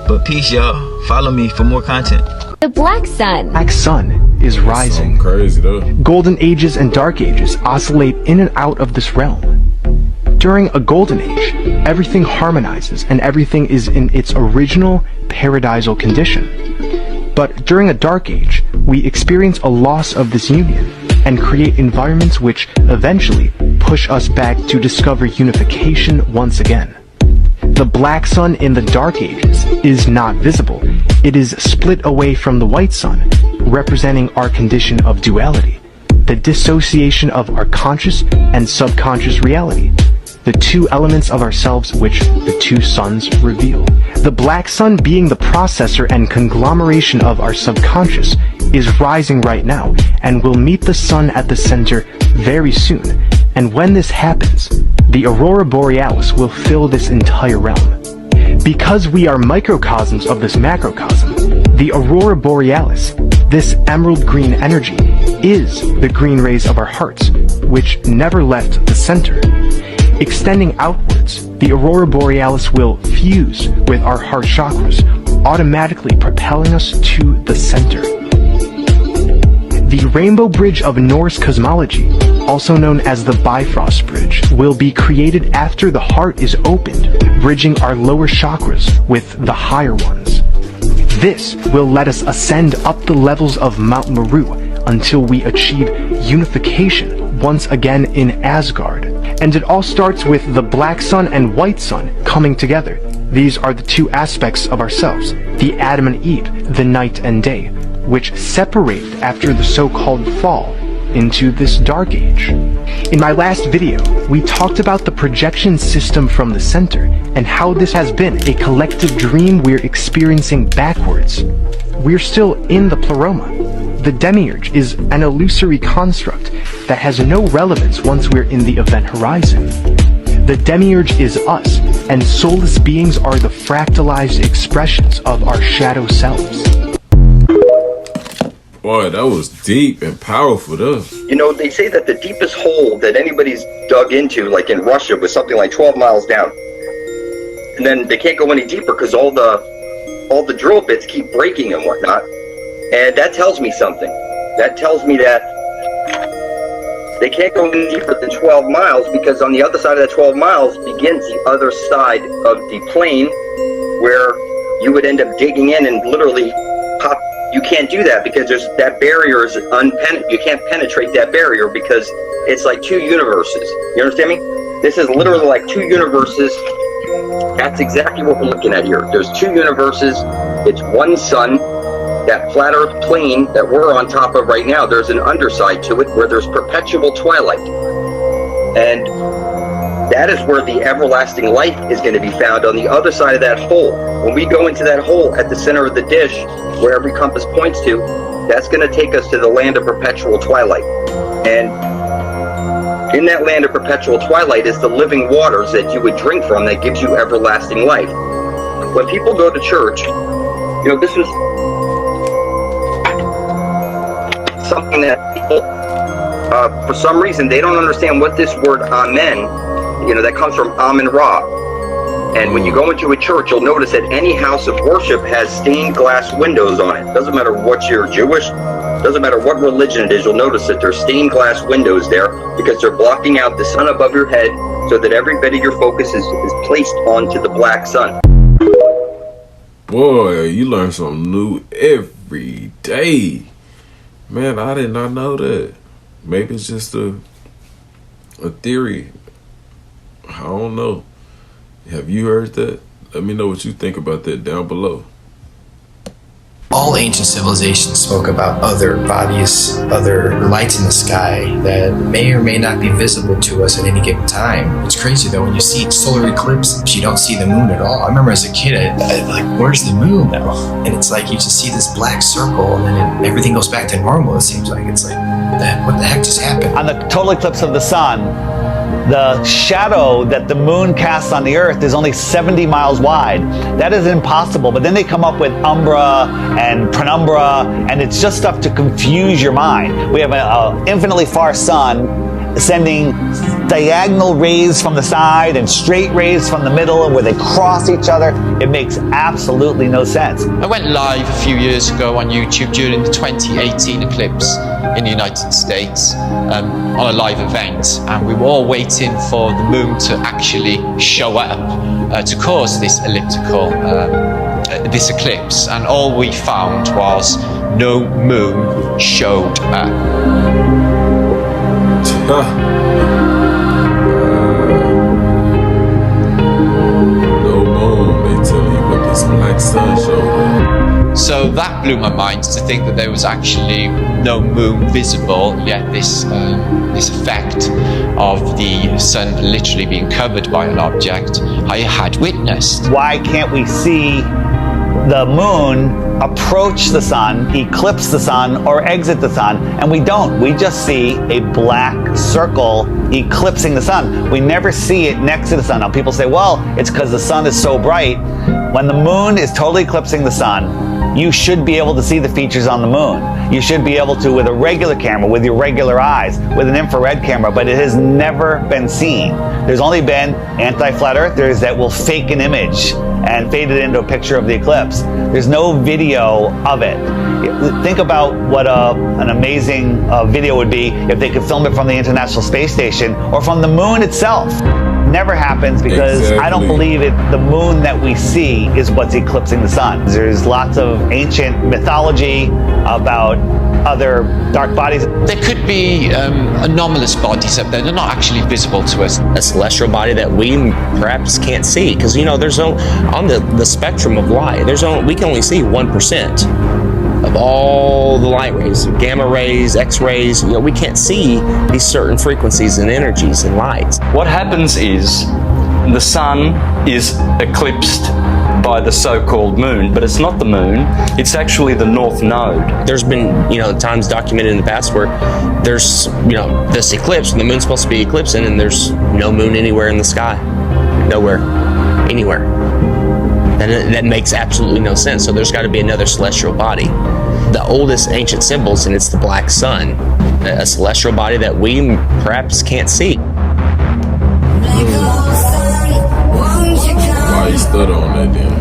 But peace, y'all. Follow me for more content. The black sun. Black sun is rising. Crazy though. Golden ages and dark ages oscillate in and out of this realm. During a golden age, everything harmonizes and everything is in its original paradisal condition. But during a dark age, we experience a loss of this union and create environments which eventually push us back to discover unification once again. The black sun in the dark ages is not visible. It is split away from the white sun, representing our condition of duality, the dissociation of our conscious and subconscious reality, the two elements of ourselves which the two suns reveal. The black sun, being the processor and conglomeration of our subconscious, is rising right now and will meet the sun at the center very soon. And when this happens, the aurora borealis will fill this entire realm. Because we are microcosms of this macrocosm, the aurora borealis, this emerald green energy, is the green rays of our hearts, which never left the center. Extending outwards, the aurora borealis will fuse with our heart chakras, automatically propelling us to the center. The rainbow bridge of Norse cosmology, also known as the Bifrost Bridge, will be created after the heart is opened, bridging our lower chakras with the higher ones. This will let us ascend up the levels of Mount Meru until we achieve unification once again in Asgard. And it all starts with the black sun and white sun coming together. These are the two aspects of ourselves, the Adam and Eve, the night and day, which separated after the so-called fall into this dark age. In my last video, we talked about the projection system from the center and how this has been a collective dream we're experiencing backwards. We're still in the pleroma. The demiurge is an illusory construct that has no relevance once we're in the event horizon. The demiurge is us, and soulless beings are the fractalized expressions of our shadow selves. Boy, that was deep and powerful though. You know, they say that the deepest hole that anybody's dug into, like in Russia, was something like 12 miles down. And then they can't go any deeper because all the drill bits keep breaking and whatnot. And that tells me something. That tells me that they can't go any deeper than 12 miles because on the other side of that 12 miles begins the other side of the plane where you would end up digging in and literally pop. You can't do that because there's that barrier is you can't penetrate that barrier because it's like two universes. You understand me? This is literally like two universes. That's exactly what we're looking at here. There's two universes. It's one sun. That flat earth plane that we're on top of right now, there's an underside to it where there's perpetual twilight. And that is where the everlasting life is going to be found on the other side of that hole. When we go into that hole at the center of the dish, where every compass points to, that's going to take us to the land of perpetual twilight. And In that land of perpetual twilight is the living waters that you would drink from that gives you everlasting life. When people go to church, you know, this is something that people, for some reason, they don't understand what this word amen, you know, that comes from Amen-Ra. And when you go into a church, you'll notice that any house of worship has stained glass windows on it. Doesn't matter what you're Jewish, doesn't matter what religion it is, you'll notice that there's stained glass windows there because they're blocking out the sun above your head so that every bit of your focus is placed onto the black sun. Boy, you learn something new every day. Man, I did not know that. Maybe it's just a theory. I don't know. Have you heard that? Let me know what you think about that down below. All ancient civilizations spoke about other bodies, other lights in the sky that may or may not be visible to us at any given time. It's crazy though, when you see solar eclipse, you don't see the moon at all. I remember as a kid, I like, where's the moon now? And it's like you just see this black circle and then everything goes back to normal, it seems like. It's like, what the heck just happened? On the total eclipse of the sun, the shadow that the moon casts on the earth is only 70 miles wide. That is impossible, but then they come up with umbra and penumbra, and it's just stuff to confuse your mind. We have an infinitely far sun sending diagonal rays from the side and straight rays from the middle, and where they cross each other. It makes absolutely no sense. I went live a few years ago on YouTube during the 2018 eclipse in the United States on a live event, and we were all waiting for the moon to actually show up to cause this elliptical this eclipse, and all we found was no moon showed up. No moon, they tell you what this black sun showed up. So that blew my mind to think that there was actually no moon visible, yet this effect of the sun literally being covered by an object I had witnessed. Why can't we see the moon approach the sun, eclipse the sun, or exit the sun? And we don't. We just see a black circle eclipsing the sun. We never see it next to the sun. Now people say, well, it's because the sun is so bright. When the moon is totally eclipsing the sun, you should be able to see the features on the moon. You should be able to with a regular camera, with your regular eyes, with an infrared camera, but it has never been seen. There's only been anti-flat earthers that will fake an image and fade it into a picture of the eclipse. There's no video of it. Think about what an amazing video would be if they could film it from the International Space Station or from the moon itself. Never happens because exactly. I don't believe it. The moon that we see is what's eclipsing the sun. There's lots of ancient mythology about other dark bodies. There could be anomalous bodies up there. They're not actually visible to us. A celestial body that we perhaps can't see, because you know there's on the spectrum of light. We can only see 1% of all the light rays, gamma rays, X-rays. You know, we can't see these certain frequencies and energies and lights. What happens is the sun is eclipsed by the so-called moon, but it's not the moon, it's actually the north node. There's been, times documented in the past where there's, this eclipse, and the moon's supposed to be eclipsing, and there's no moon anywhere in the sky. Nowhere. Anywhere. And that makes absolutely no sense. So there's got to be another celestial body. The oldest ancient symbols, and it's the black sun, a celestial body that we perhaps can't see. Why you stood on that then?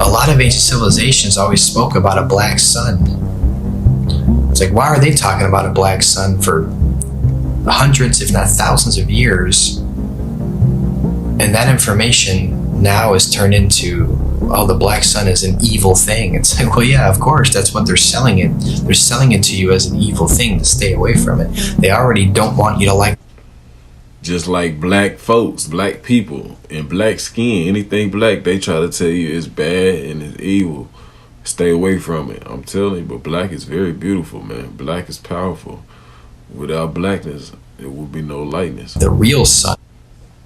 A lot of ancient civilizations always spoke about a black sun. It's like, why are they talking about a black sun for hundreds, if not thousands of years? And that information now is turned into, oh, the black sun is an evil thing. It's like, well, yeah, of course, that's what they're selling it. They're selling it to you as an evil thing to stay away from it. They already don't want you to like. Just like black folks, black people, and black skin, anything black, they try to tell you it's bad and it's evil. Stay away from it. I'm telling you, but black is very beautiful, man. Black is powerful. Without blackness, there will be no lightness. The real sun.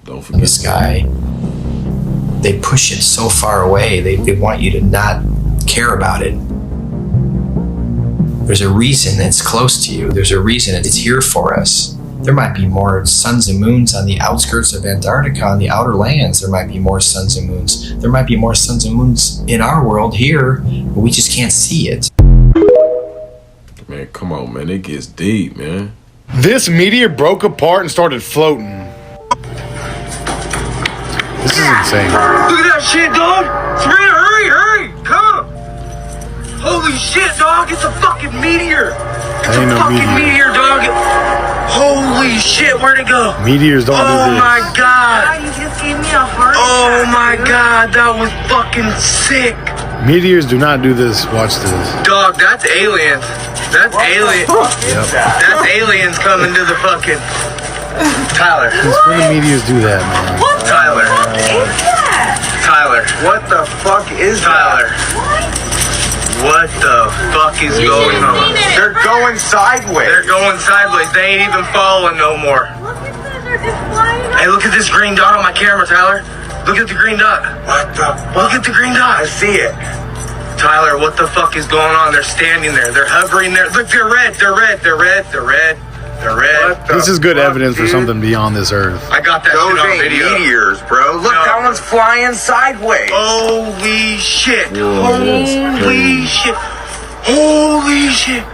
Don't forget the sky. They push it so far away. They want you to not care about it. There's a reason it's close to you. There's a reason it's here for us. There might be more suns and moons on the outskirts of Antarctica, on the outer lands. There might be more suns and moons. There might be more suns and moons in our world here, but we just can't see it. Man, come on, man. It gets deep, man. This meteor broke apart and started floating. This is insane. Look at that shit, dog! Serena, hurry! Come! Holy shit, dog! It's a fucking meteor! It's a fucking meteor, dog! Holy shit, where'd it go? Meteors don't do this. Oh my god! You just gave me a heart attack. Oh my god, that was fucking sick! Meteors do not do this. Watch this. Dog, that's aliens. That's aliens. Yep. That's aliens coming to the fucking... Tyler. Since when do meteors do that, man? Tyler. Tyler. What the fuck is Tyler? What the fuck is going on? They're going sideways. They're going sideways. They ain't even following no more. Hey, look at this green dot on my camera, Tyler. Look at the green dot. What the fuck? Look at the green dot. I see it. Tyler, what the fuck is going on? They're standing there. They're hovering there. Look, they're red. They're red. They're red. They're red. They're red. This is good evidence for something beyond this earth. I got that shit on video. Meteors, bro. Look, that one's flying sideways. Holy shit. Holy shit. Holy shit.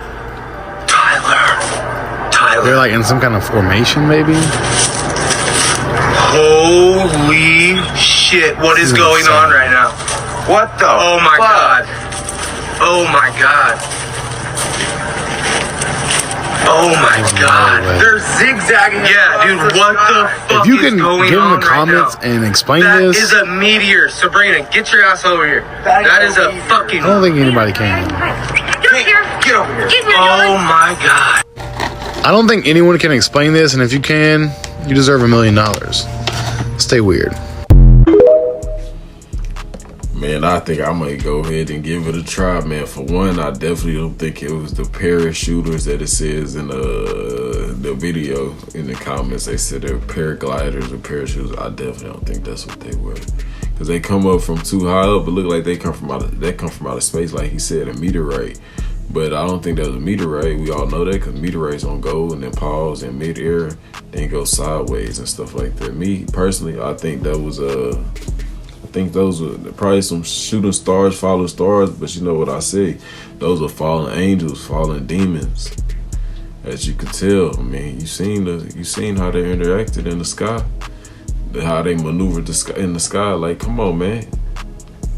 Tyler. They're like in some kind of formation, maybe? Holy shit. What is going on right now? What the Oh my god. Oh my god. Oh my god. They're zigzagging. Yeah, dude, what the fuck If you can is going give in on the comments right now? and explain That this, is a meteor. Sabrina, get your ass over here. That is a fucking... I don't think anybody can. Get over here. Oh my god. I don't think anyone can explain this, and if you can, you deserve $1 million. Stay weird. Man, I think I might go ahead and give it a try, man. For one, I definitely don't think it was the parachuters that it says in the video. In the comments, they said they're paragliders or parachuters. I definitely don't think that's what they were, because they come up from too high up. It look like they come from out of space, like he said, a meteorite. But I don't think that was a meteorite. We all know that, because meteorites don't go and then pause in midair, then go sideways and stuff like that. Me personally, I think that was I think those were probably some shooting stars, falling stars, but you know what I say, those are fallen angels, fallen demons. As you can tell, I mean, you seen how they interacted in the sky, how they maneuvered in the sky. Like, come on, man,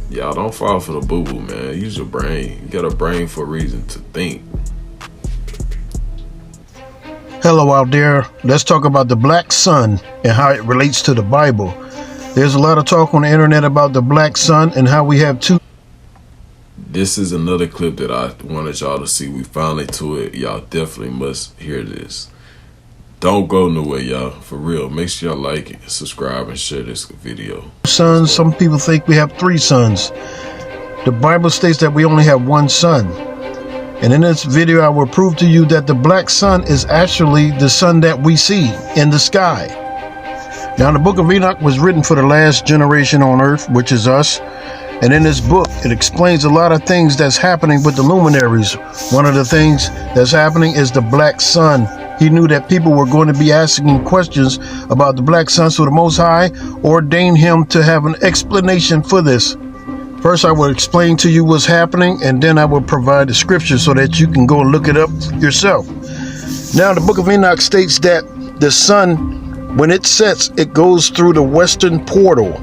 y'all don't fall for the boo-boo, man. Use your brain. You got a brain for a reason to think. Hello out there. Let's talk about the black sun and how it relates to the Bible. There's a lot of talk on the internet about the black sun and how we have two. This is another clip that I wanted y'all to see. We finally to it. Y'all definitely must hear this. Don't go nowhere, y'all. For real. Make sure y'all like it, subscribe, and share this video. Suns. Some people think we have 3 suns. The Bible states that we only have 1 sun. And in this video, I will prove to you that the black sun is actually the sun that we see in the sky. Now, the book of Enoch was written for the last generation on earth, which is us. And in this book, it explains a lot of things that's happening with the luminaries. One of the things that's happening is the black sun. He knew that people were going to be asking questions about the black sun, so the Most High ordained him to have an explanation for this. First, I will explain to you what's happening, and then I will provide the scripture so that you can go and look it up yourself. Now, the book of Enoch states that the sun, when it sets, it goes through the western portal.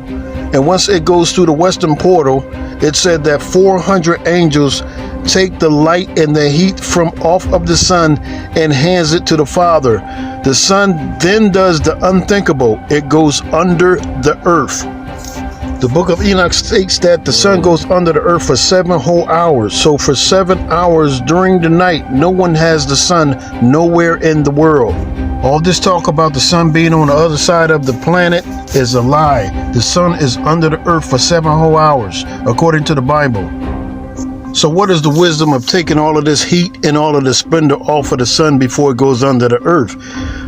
And once it goes through the western portal, it said that 400 angels take the light and the heat from off of the sun and hands it to the Father. The sun then does the unthinkable. It goes under the earth. The book of Enoch states that the sun goes under the earth for 7 whole hours. So for 7 hours during the night, no one has the sun nowhere in the world. All this talk about the sun being on the other side of the planet is a lie. The sun is under the earth for 7 whole hours, according to the Bible. So what is the wisdom of taking all of this heat and all of the splendor off of the sun before it goes under the earth?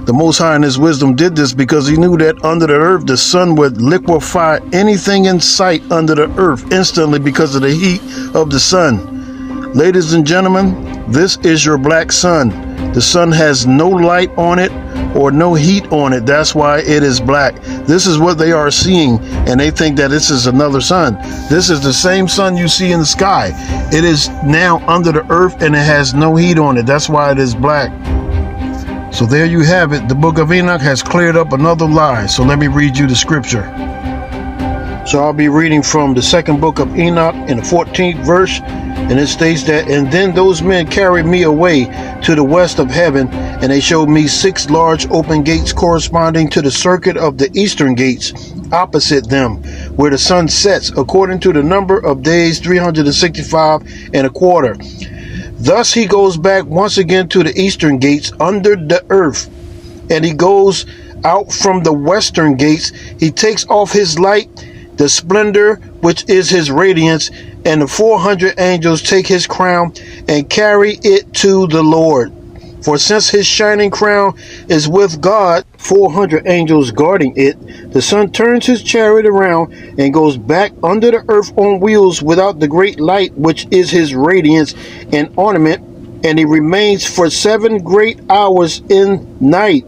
The Most High in his wisdom did this because he knew that under the earth, the sun would liquefy anything in sight under the earth instantly because of the heat of the sun. Ladies and gentlemen, This is your black sun. The sun has no light on it or no heat on it. That's why it is black. This is what they are seeing, and they think that this is another sun. This is the same sun you see in the sky. It is now under the earth and it has no heat on it. That's why it is black. So there you have it. The book of Enoch has cleared up another lie. So let me read you the scripture. So I'll be reading from the second book of Enoch in the 14th verse. And it states that, and then those men carried me away to the west of heaven, and they showed me 6 large open gates corresponding to the circuit of the eastern gates opposite them, where the sun sets according to the number of days, 365 and a quarter. Thus he goes back once again to the eastern gates under the earth, and he goes out from the western gates. He takes off his light, the splendor which is his radiance, and the 400 angels take his crown and carry it to the Lord. For since his shining crown is with God, 400 angels guarding it, the sun turns his chariot around and goes back under the earth on wheels without the great light which is his radiance and ornament, and he remains for 7 great hours in night.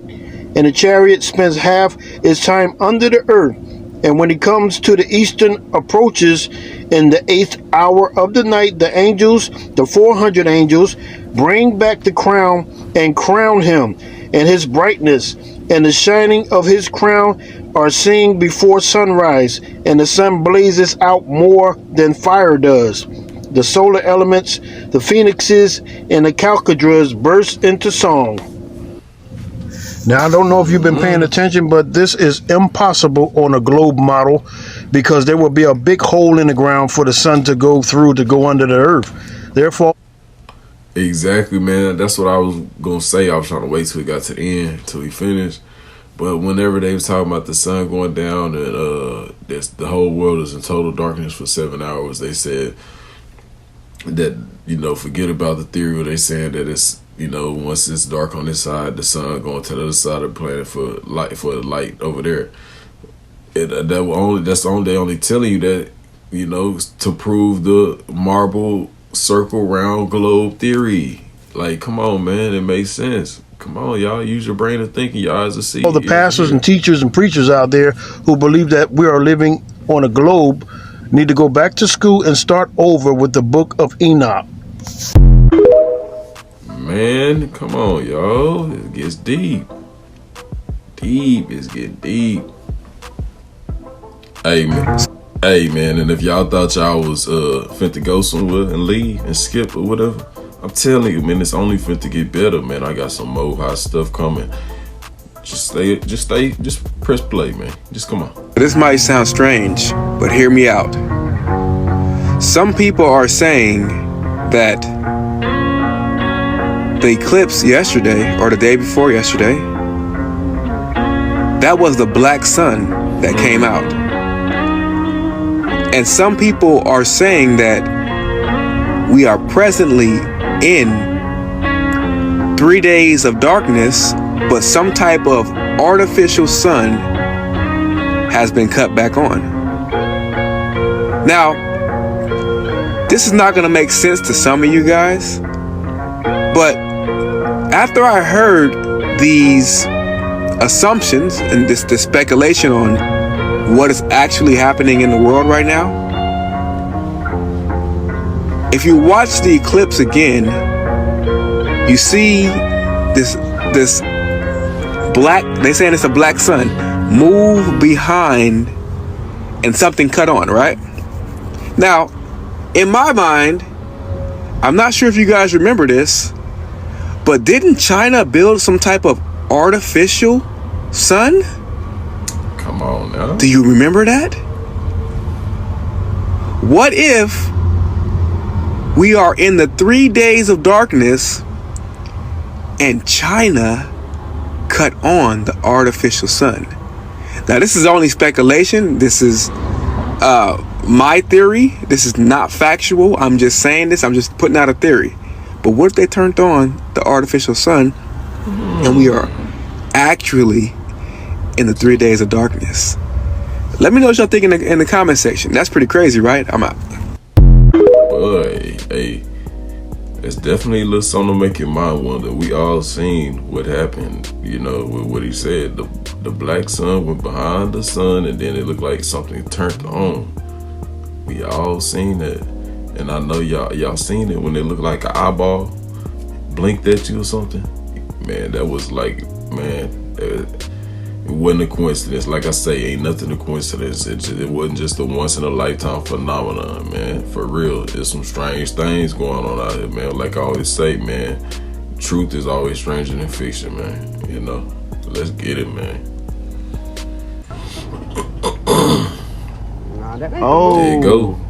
And the chariot spends half its time under the earth. And when he comes to the eastern approaches in the 8th hour of the night, the angels, the 400 angels, bring back the crown and crown him. And his brightness and the shining of his crown are seen before sunrise, and the sun blazes out more than fire does. The solar elements, the phoenixes, and the calcadras burst into song. Now, I don't know if you've been paying attention, but this is impossible on a globe model because there will be a big hole in the ground for the sun to go through to go under the earth. Therefore, exactly, man. That's what I was going to say. I was trying to wait till we got to the end, till we finished. But whenever they was talking about the sun going down and the whole world is in total darkness for 7 hours, they said that, forget about the theory where they saying that it's, once it's dark on this side, the sun going to the other side of the planet for the light over there. That's only telling you that, to prove the marble circle round globe theory. Like, come on, man, it makes sense. Come on, y'all, use your brain and think, your eyes to see. All the pastors and teachers and preachers out there who believe that we are living on a globe need to go back to school and start over with the book of Enoch. Man, come on, y'all. It gets deep. It's getting deep. Hey, man, and if y'all thought y'all was finna go somewhere and leave and skip or whatever, I'm telling you, man, it's only finna get better, man. I got some more hot stuff coming. Just press play, man. Just come on. This might sound strange, but hear me out. Some people are saying that the eclipse yesterday, or the day before yesterday, that was the black sun that came out. And some people are saying that we are presently in 3 days of darkness, but some type of artificial sun has been cut back on. Now, this is not going to make sense to some of you guys, but after I heard these assumptions and this speculation on what is actually happening in the world right now, if you watch the eclipse again, you see this black, they saying it's a black sun, move behind and something cut on, right? Now, in my mind, I'm not sure if you guys remember this, but didn't China build some type of artificial sun? Come on now. Do you remember that? What if we are in the 3 days of darkness and China cut on the artificial sun? Now, this is only speculation. This is my theory. This is not factual. I'm just saying this. I'm just putting out a theory. But what if they turned on the artificial sun and we are actually in the 3 days of darkness? Let me know what y'all think in the comment section. That's pretty crazy, right? I'm out. Boy, hey, it's definitely a little something to make your mind wonder. We all seen what happened, you know, with what he said. The black sun went behind the sun, and then it looked like something turned on. We all seen that. And I know y'all seen it when it looked like an eyeball blinked at you or something. Man, that was like, man, it wasn't a coincidence. Like I say, ain't nothing a coincidence. It wasn't just a once in a lifetime phenomenon, man. For real, there's some strange things going on out here, man. Like I always say, man, truth is always stranger than fiction, man. You know, so let's get it, man. Oh, there you go.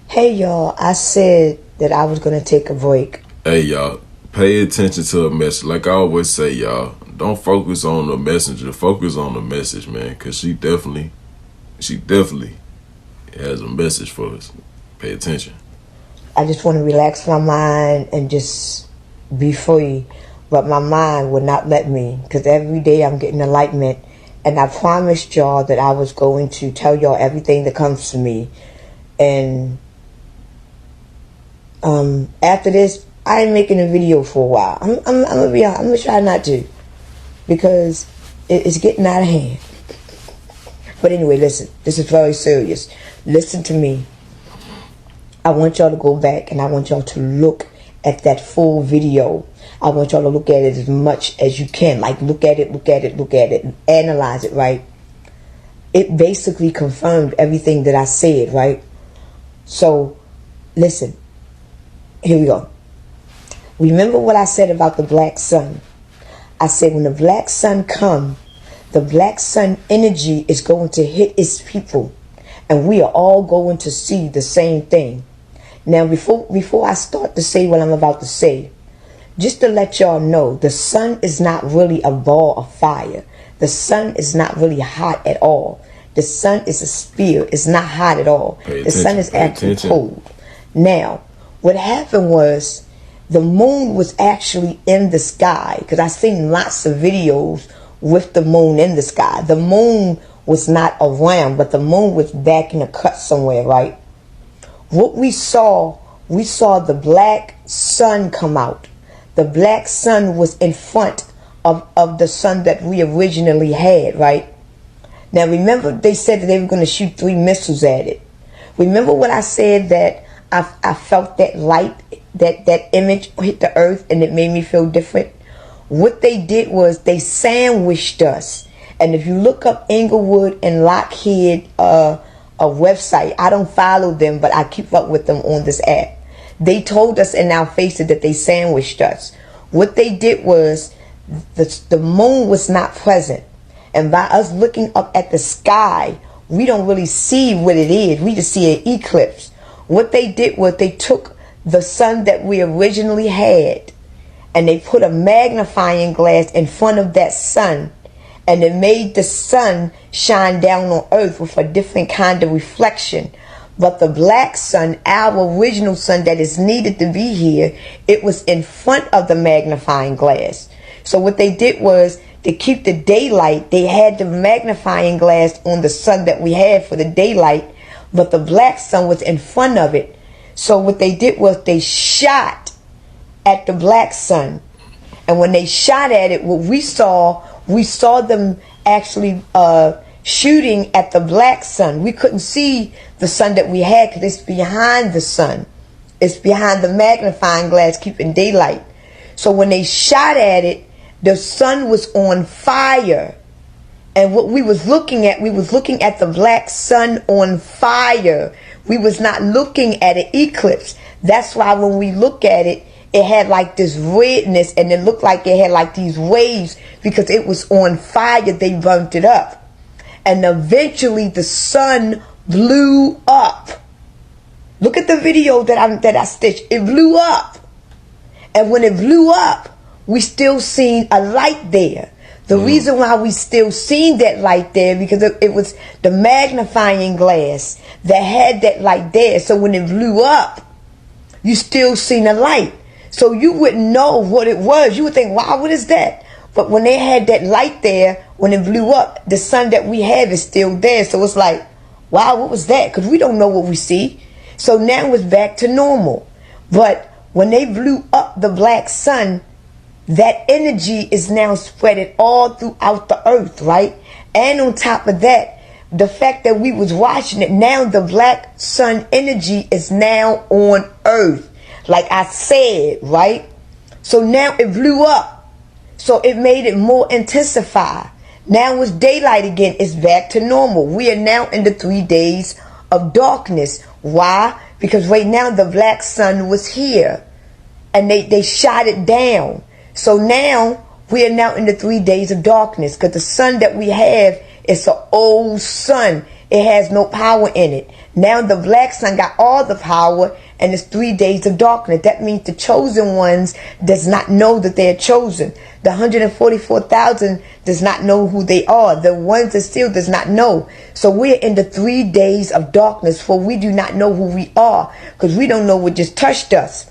Hey y'all, I said that I was gonna take a break. Hey y'all, pay attention to a message. Like I always say, y'all, don't focus on the messenger, focus on the message, man. Cause she definitely has a message for us. Pay attention. I just want to relax my mind and just be free, but my mind would not let me, because every day I'm getting enlightenment, and I promised y'all that I was going to tell y'all everything that comes to me. And after this, I ain't making a video for a while. I'm gonna be honest, I'm gonna try not to, because it's getting out of hand. But anyway, listen, this is very serious. Listen to me. I want y'all to go back and I want y'all to look at that full video. I want y'all to look at it as much as you can. Like, look at it, and analyze it, right? It basically confirmed everything that I said, right? So, listen. Here we go. Remember what I said about the black sun. I said when the black sun comes, the black sun energy is going to hit its people. And we are all going to see the same thing. Now, before I start to say what I'm about to say, just to let y'all know, the sun is not really a ball of fire. The sun is not really hot at all. The sun is a sphere. It's not hot at all. The sun is actually cold. Now, what happened was the moon was actually in the sky, because I've seen lots of videos with the moon in the sky. The moon was not around, but the moon was back in a cut somewhere, right? What we saw the black sun come out. The black sun was in front of the sun that we originally had, right? Now remember, they said that they were going to shoot 3 missiles at it. Remember what I said, that I felt that light, that image hit the earth, and it made me feel different? What they did was they sandwiched us. And if you look up Inglewood and Lockheed a website, I don't follow them, but I keep up with them on this app. They told us in our faces that they sandwiched us. What they did was the moon was not present. And by us looking up at the sky, we don't really see what it is. We just see an eclipse. What they did was they took the sun that we originally had, and they put a magnifying glass in front of that sun, and it made the sun shine down on earth with a different kind of reflection. But the black sun, our original sun that is needed to be here, it was in front of the magnifying glass. So what they did was, to keep the daylight, they had the magnifying glass on the sun that we had for the daylight, but the black sun was in front of it. So what they did was they shot at the black sun. And when they shot at it, what we saw them actually shooting at the black sun. We couldn't see the sun that we had because it's behind the sun. It's behind the magnifying glass keeping daylight. So when they shot at it, the sun was on fire. And what we was looking at the black sun on fire. We was not looking at an eclipse. That's why when we look at it, it had like this redness, and it looked like it had like these waves because it was on fire. They burnt it up. And eventually the sun blew up. Look at the video that I stitched. It blew up. And when it blew up, we still seen a light there. The reason why we still seen that light there, because it was the magnifying glass that had that light there. So when it blew up, you still seen a light. So you wouldn't know what it was. You would think, wow, what is that? But when they had that light there, when it blew up, the sun that we have is still there. So it's like, wow, what was that? Because we don't know what we see. So now it's back to normal. But when they blew up the black sun, that energy is now spread all throughout the earth, right? And on top of that, the fact that we was watching it, now the black sun energy is now on earth, like I said, right? So now it blew up, so it made it more intensified. Now it's daylight again. It's back to normal. We are now in the 3 days of darkness. Why? Because right now the black sun was here and they shot it down. So now we are now in the 3 days of darkness, because the sun that we have is an old sun. It has no power in it. Now the black sun got all the power, and it's 3 days of darkness. That means the chosen ones does not know that they are chosen. The 144,000 does not know who they are. The ones that still does not know. So we're in the 3 days of darkness, for we do not know who we are, because we don't know what just touched us.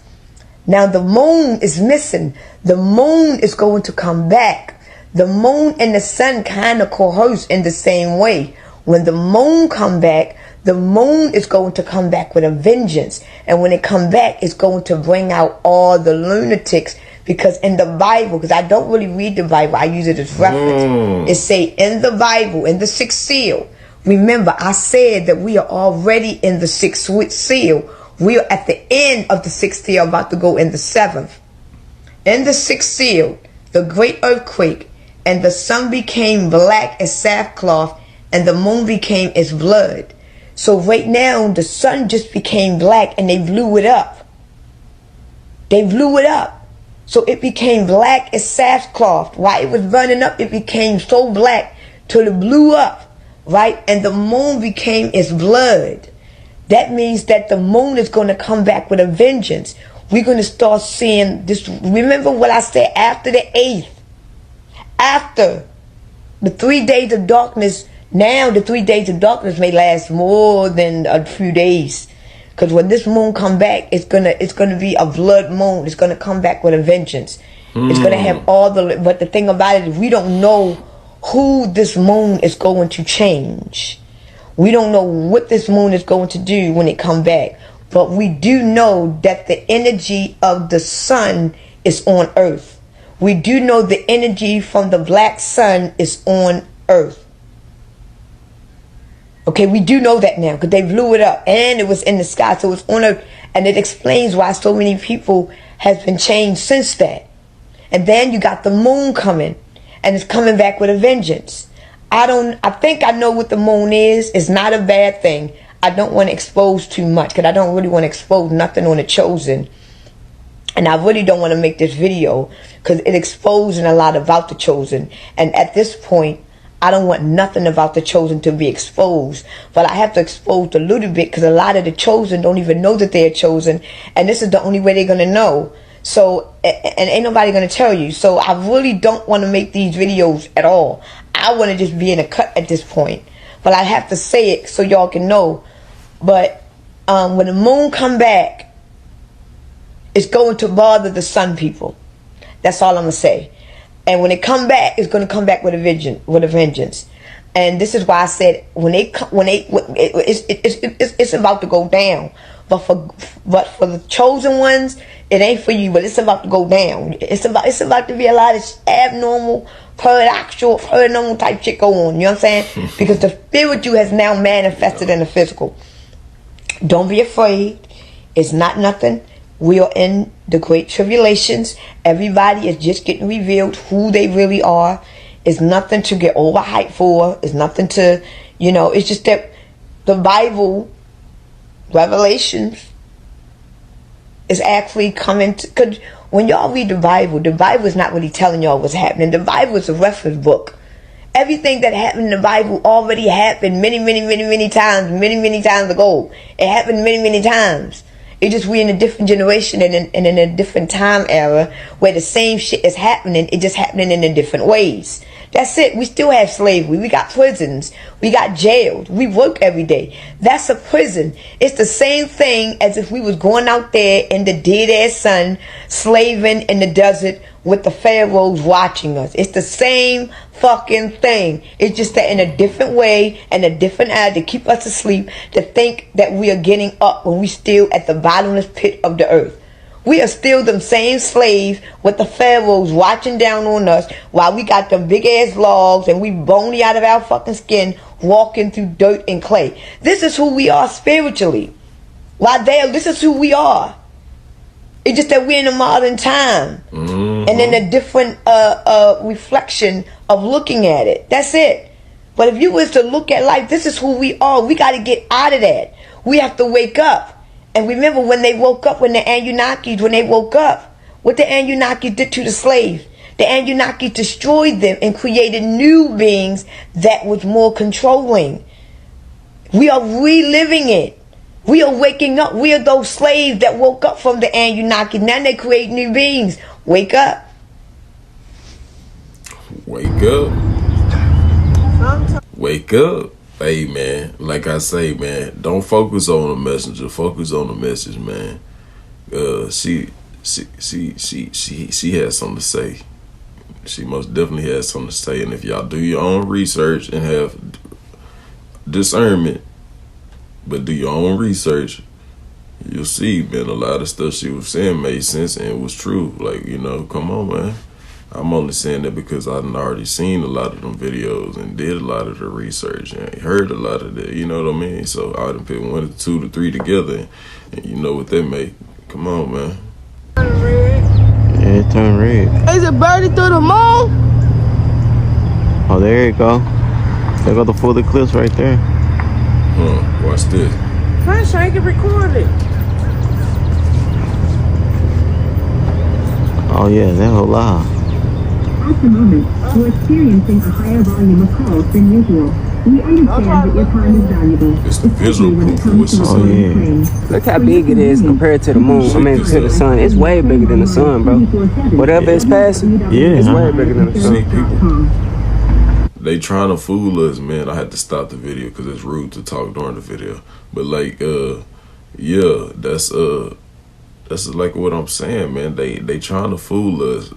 Now the moon is missing. The moon is going to come back. The moon and the sun kind of coerce in the same way. When the moon come back, the moon is going to come back with a vengeance. And when it come back, it's going to bring out all the lunatics. Because in the Bible, because I don't really read the Bible, I use it as reference. It say in the Bible, in the 6th seal. Remember, I said that we are already in the 6th seal. We are at the end of the 6th seal, about to go in the 7th. In the 6th seal, the great earthquake, and the sun became black as sackcloth, and the moon became as blood. So right now, the sun just became black, and they blew it up. They blew it up. So it became black as sackcloth. While it was burning up, it became so black till it blew up, right? And the moon became as blood. That means that the moon is going to come back with a vengeance. We're going to start seeing this. Remember what I said, after the 8th, after the 3 days of darkness. Now the 3 days of darkness may last more than a few days, because when this moon come back, it's gonna be a blood moon. It's gonna come back with a vengeance. It's gonna have all the. But the thing about it is, we don't know who this moon is going to change. We don't know what this moon is going to do when it come back. But we do know that the energy of the sun is on earth. We do know the energy from the black sun is on earth. Okay, we do know that now, because they blew it up and it was in the sky, so it's on earth. And it explains why so many people has been changed since that. And then you got the moon coming, and it's coming back with a vengeance. I think I know what the moon is. It's not a bad thing. I don't want to expose too much, because I don't really want to expose nothing on the chosen. And I really don't want to make this video, because it exposing a lot about the chosen. And at this point, I don't want nothing about the chosen to be exposed. But I have to expose a little bit, because a lot of the chosen don't even know that they're chosen. And this is the only way they're going to know. So, and ain't nobody going to tell you. So I really don't want to make these videos at all. I want to just be in a cut at this point. But I have to say it so y'all can know. But when the moon come back, it's going to bother the sun people. That's all I'm going to say. And when it come back, it's going to come back with a vengeance. And this is why I said it's about to go down. But for the chosen ones, it ain't for you. But it's about to go down. It's about to be a lot of abnormal, paranormal type shit go on. You know what I'm saying? Because the spiritual has now manifested in the physical. Don't be afraid. It's not nothing. We are in the great tribulations. Everybody is just getting revealed who they really are. It's nothing to get overhyped for. It's nothing to, it's just that the Bible, Revelations, is actually coming to, because when y'all read the Bible is not really telling y'all what's happening. The Bible is a reference book. Everything that happened in the Bible already happened many times ago. It happened many times. It's just we're in a different generation and in a different time era where the same shit is happening. It's just happening in different ways. That's it. We still have slavery. We got prisons. We got jails. We work every day. That's a prison. It's the same thing as if we was going out there in the dead-ass sun, slaving in the desert with the pharaohs watching us. It's the same fucking thing. It's just that in a different way and a different eye to keep us asleep, to think that we are getting up when we still at the bottomless pit of the earth. We are still them same slaves with the pharaohs watching down on us while we got them big ass logs and we bony out of our fucking skin walking through dirt and clay. This is who we are spiritually. While this is who we are. It's just that we're in a modern time. And in a different reflection of looking at it. That's it. But if you was to look at life, this is who we are. We got to get out of that. We have to wake up. And remember when they woke up, when the Anunnakis, when they woke up, what the Anunnakis did to the slaves. The Anunnakis destroyed them and created new beings that was more controlling. We are reliving it. We are waking up. We are those slaves that woke up from the Anunnakis. Now they create new beings. Wake up. Wake up. Wake up. Hey man, like I say, man, don't focus on the messenger, focus on the message, man. She has something to say. She most definitely has something to say. And if y'all do your own research and have discernment, but do your own research, you'll see, man, a lot of stuff she was saying made sense and was true. Like, you know, come on, man. I'm only saying that because I've already seen a lot of them videos and did a lot of the research and heard a lot of that, you know what I mean? So I done put 1 to 2 to 3 together and you know what that make. Come on, man. Yeah, it turned red. Is it birdie through the moon? Oh, there you go. There go the full eclipse right there. Huh, watch this. First, I can record it. Oh yeah, that whole lot. At the moment, we're experiencing a higher volume of calls than usual. We understand that your time is valuable. It's the visual proof of what's Oh yeah. Look how big it is compared to the moon. I mean, to the sun. It's way bigger than the sun, bro. Whatever it's passing, it's way bigger than the sun. See, people, they trying to fool us, man. I had to stop the video because it's rude to talk during the video. But like, yeah, that's like what I'm saying, man. They trying to fool us.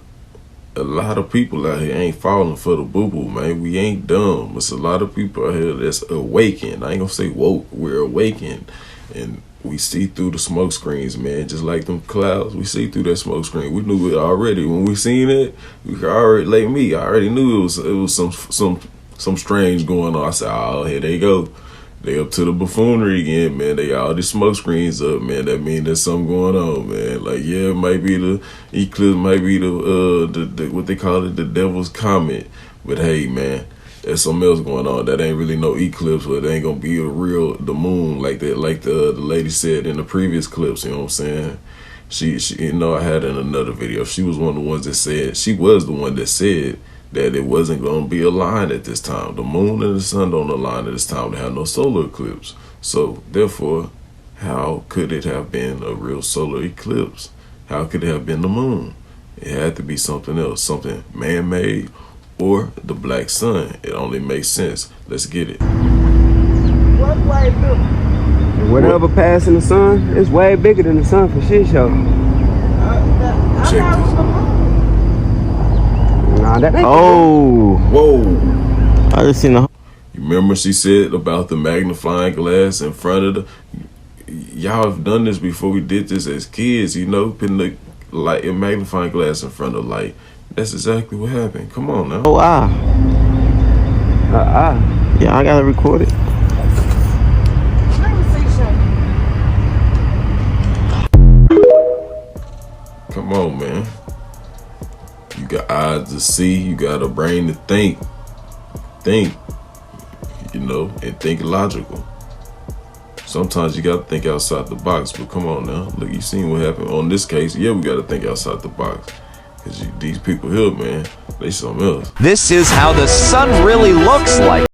A lot of people out here ain't falling for the boo-boo, man. We ain't dumb. It's a lot of people out here that's awakened. I ain't gonna say woke. We're awakened. And we see through the smoke screens, man. Just like them clouds, we see through that smoke screen. We knew it already. When we seen it, we already, like me, I already knew it was some strange going on. I said, oh, here they go. They up to the buffoonery again, man. They got all these smoke screens up, man. That mean there's something going on, man. Like, yeah, it might be the eclipse, might be the what they call it, the devil's comet. But hey, man, there's something else going on. That ain't really no eclipse, but it ain't gonna be the moon like that, like the lady said in the previous clips. You know what I'm saying? She, you know, I had in another video. She was one of the ones that said, she was the one that said that it wasn't going to be aligned at this time. The moon and the sun don't align at this time to have no solar eclipse. So, therefore, how could it have been a real solar eclipse? How could it have been the moon? It had to be something else, something man-made or the black sun. It only makes sense. Let's get it. Whatever passing the sun, it's way bigger than the sun for shit show. Check this. Nah, that ain't Whoa. I just seen the. You remember she said about the magnifying glass in front of the. Y'all have done this before. We did this as kids, you know, putting the light, a magnifying glass in front of light. That's exactly what happened. Come on now. Oh wow. Yeah, I gotta record it. Come on, man. You got eyes to see, you got a brain to think, you know, and think logical. Sometimes you got to think outside the box, but come on now. Look, you seen what happened on this case. Yeah, we got to think outside the box. Because these people here, man, they something else. This is how the sun really looks like.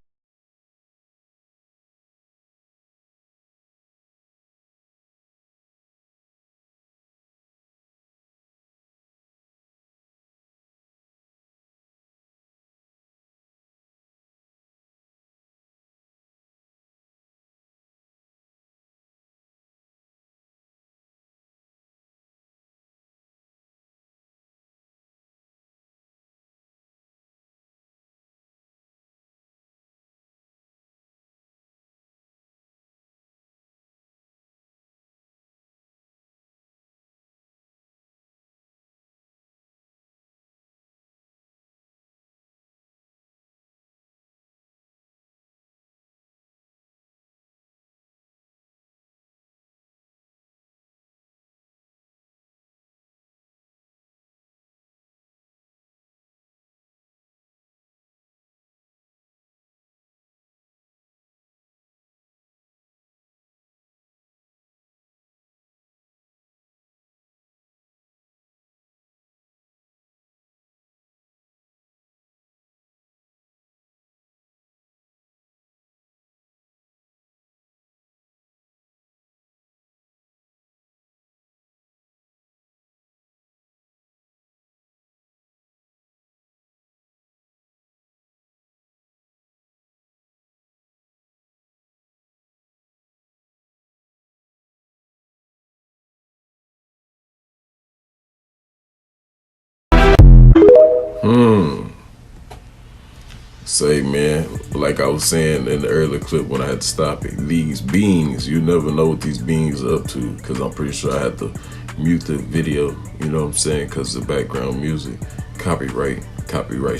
Say, man, like I was saying in the earlier clip when I had to stop it, these beings, you never know what these beings are up to, because I'm pretty sure I had to mute the video, you know what I'm saying, because of the background music, copyright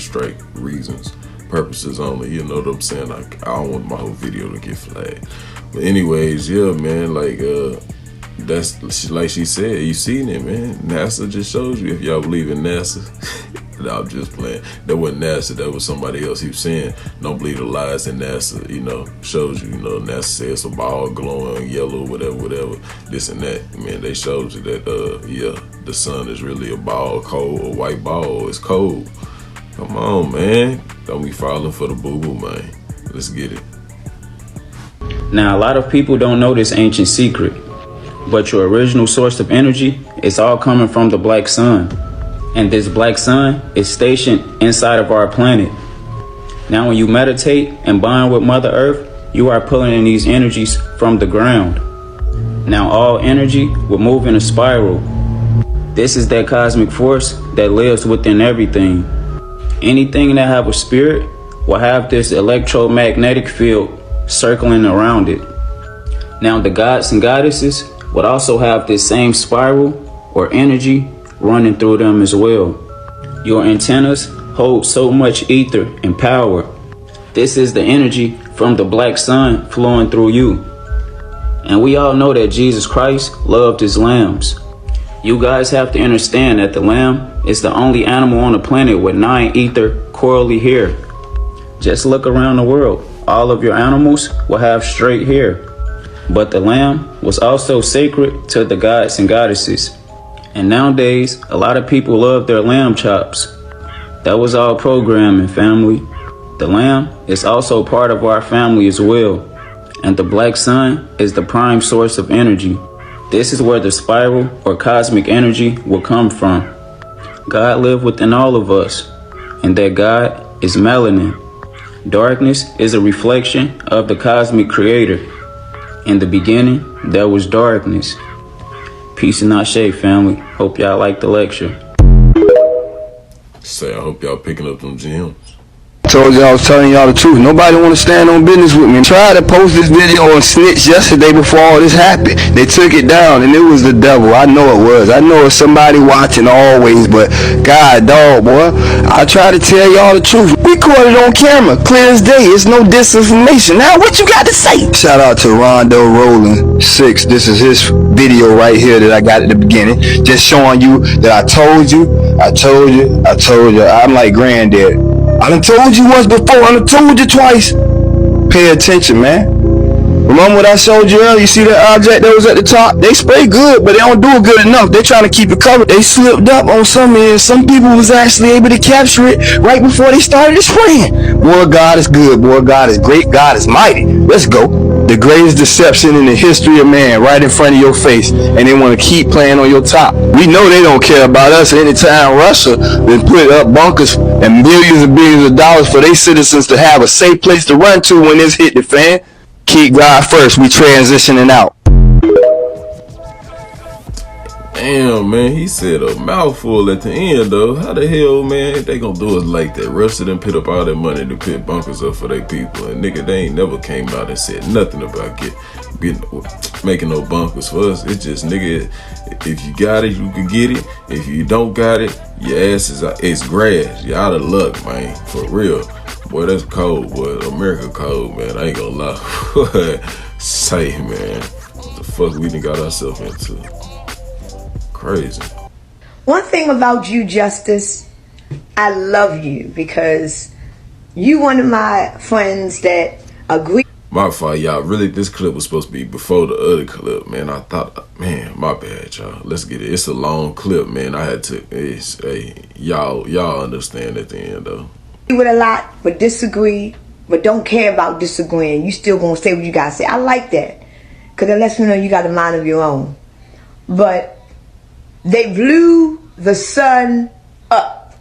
strike reasons, purposes only, you know what I'm saying. I don't want my whole video to get flagged. But anyways, yeah, man, like that's like she said, you seen it, man. NASA just shows you, if y'all believe in NASA. No, I'm just playing. That wasn't NASA, that was somebody else. He was saying, don't believe the lies in NASA, you know, shows you, you know, NASA says it's a ball glowing yellow, whatever, this and that. Man, they showed you that, yeah, the sun is really a ball, cold, a white ball, it's cold. Come on, man. Don't be falling for the boo-boo, man. Let's get it. Now, a lot of people don't know this ancient secret, but your original source of energy is all coming from the black sun. And this black sun is stationed inside of our planet. Now, when you meditate and bond with Mother Earth, you are pulling in these energies from the ground. Now, all energy will move in a spiral. This is that cosmic force that lives within everything. Anything that have a spirit will have this electromagnetic field circling around it. Now, the gods and goddesses would also have this same spiral or energy running through them as well. Your antennas hold so much ether and power. This is the energy from the black sun flowing through you. And we all know that Jesus Christ loved his lambs. You guys have to understand that the lamb is the only animal on the planet with 9 ether curly hair. Just look around the world. All of your animals will have straight hair. But the lamb was also sacred to the gods and goddesses. And nowadays, a lot of people love their lamb chops. That was all programming, family. The lamb is also part of our family as well. And the black sun is the prime source of energy. This is where the spiral or cosmic energy will come from. God lives within all of us, and that God is melanin. Darkness is a reflection of the cosmic creator. In the beginning, there was darkness. Peace and ashe, family. Hope y'all like the lecture. Say, I hope y'all picking up them gems. Told you I was telling y'all the truth. Nobody want to stand on business with me. Tried to post this video on Snitch yesterday before all this happened. They took it down and it was the devil. I know it was. I know it's somebody watching always, but God dog, boy. I try to tell y'all the truth. We caught it on camera, clear as day. It's no disinformation. Now what you got to say? Shout out to Rondo Rolling 6. This is his video right here that I got at the beginning. Just showing you that I told you. I'm like granddad. I done told you once before, I done told you twice. Pay attention, man. Remember what I showed you earlier? You see that object that was at the top? They spray good, but they don't do it good enough. They're trying to keep it covered. They slipped up on some ends. Some people was actually able to capture it right before they started spraying. Boy, God is good. Boy, God is great. God is mighty. Let's go. The greatest deception in the history of man right in front of your face, and they want to keep playing on your top. We know they don't care about us. Anytime Russia been put up bunkers and millions and billions of dollars for their citizens to have a safe place to run to when this hit the fan. Keep God first. We transitioning out. Damn, man, he said a mouthful at the end, though. How the hell, man, they gonna do us like that? Russia done put up all that money to put bunkers up for their people, and nigga, they ain't never came out and said nothing about making no bunkers for us. It's just, nigga, if you got it, you can get it. If you don't got it, your ass is it's grass. You're out of luck, man, for real. Boy, that's cold, boy. America cold, man. I ain't gonna lie. Say, man, what the fuck we done got ourselves into? Crazy. One thing about you, Justice, I love you because you one of my friends that agree. My fault, y'all. Really, this clip was supposed to be before the other clip, man. I thought, man, my bad, y'all. Let's get it. It's a long clip, man. I had to, y'all understand at the end, though. With a lot, but disagree, but don't care about disagreeing. You still gonna say what you gotta say. I like that, because it lets me know you got a mind of your own. But they blew the sun up.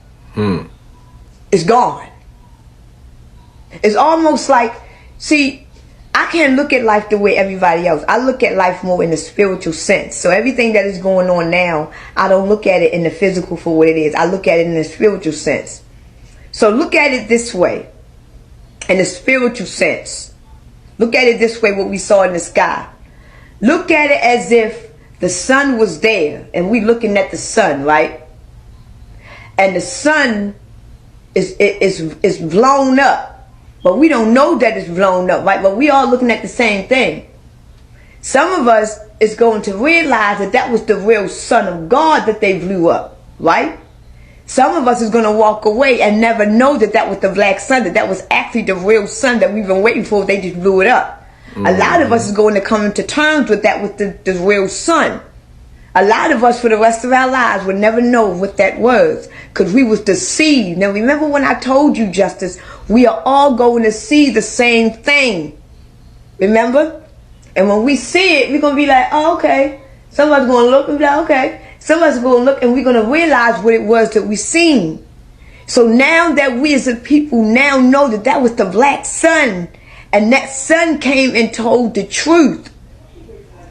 It's gone. It's almost like, see, I can't look at life the way everybody else. I look at life more in the spiritual sense. So everything that is going on now, I don't look at it in the physical for what it is. I look at it in the spiritual sense. So look at it this way. in the spiritual sense. Look at it this way, what we saw in the sky. Look at it as if the sun was there and we looking at the sun, right? And the sun is blown up, but we don't know that it's blown up, right? But we all looking at the same thing. Some of us is going to realize that that was the real Son of God that they blew up, right? Some of us is going to walk away and never know that that was the black sun, that that was actually the real sun that we've been waiting for. They just blew it up. A lot of us is going to come into terms with that, with the real sun. A lot of us for the rest of our lives will never know what that was because we was deceived. Now remember when I told you, Justice, we are all going to see the same thing. Remember? And when we see it, we're going to be like, oh, okay. Some of us going to look and be like, okay. Some of us are going to look and we're going to realize what it was that we seen. So now that we as a people now know that that was the black sun, and that sun came and told the truth,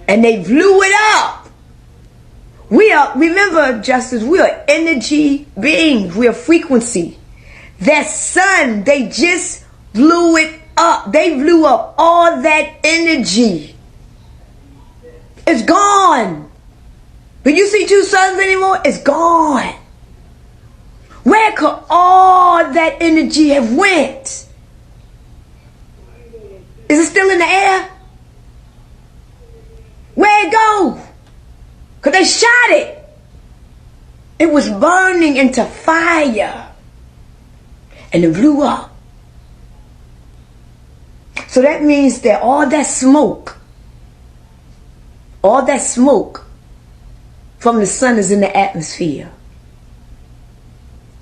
and they blew it up. We are, remember, Justice, we are energy beings. We are frequency. That sun, they just blew it up. They blew up all that energy. It's gone. Do you see two suns anymore? It's gone. Where could all that energy have went? Is it still in the air? Where'd it go? Because they shot it. It was burning into fire. And it blew up. So that means that all that smoke from the sun is in the atmosphere.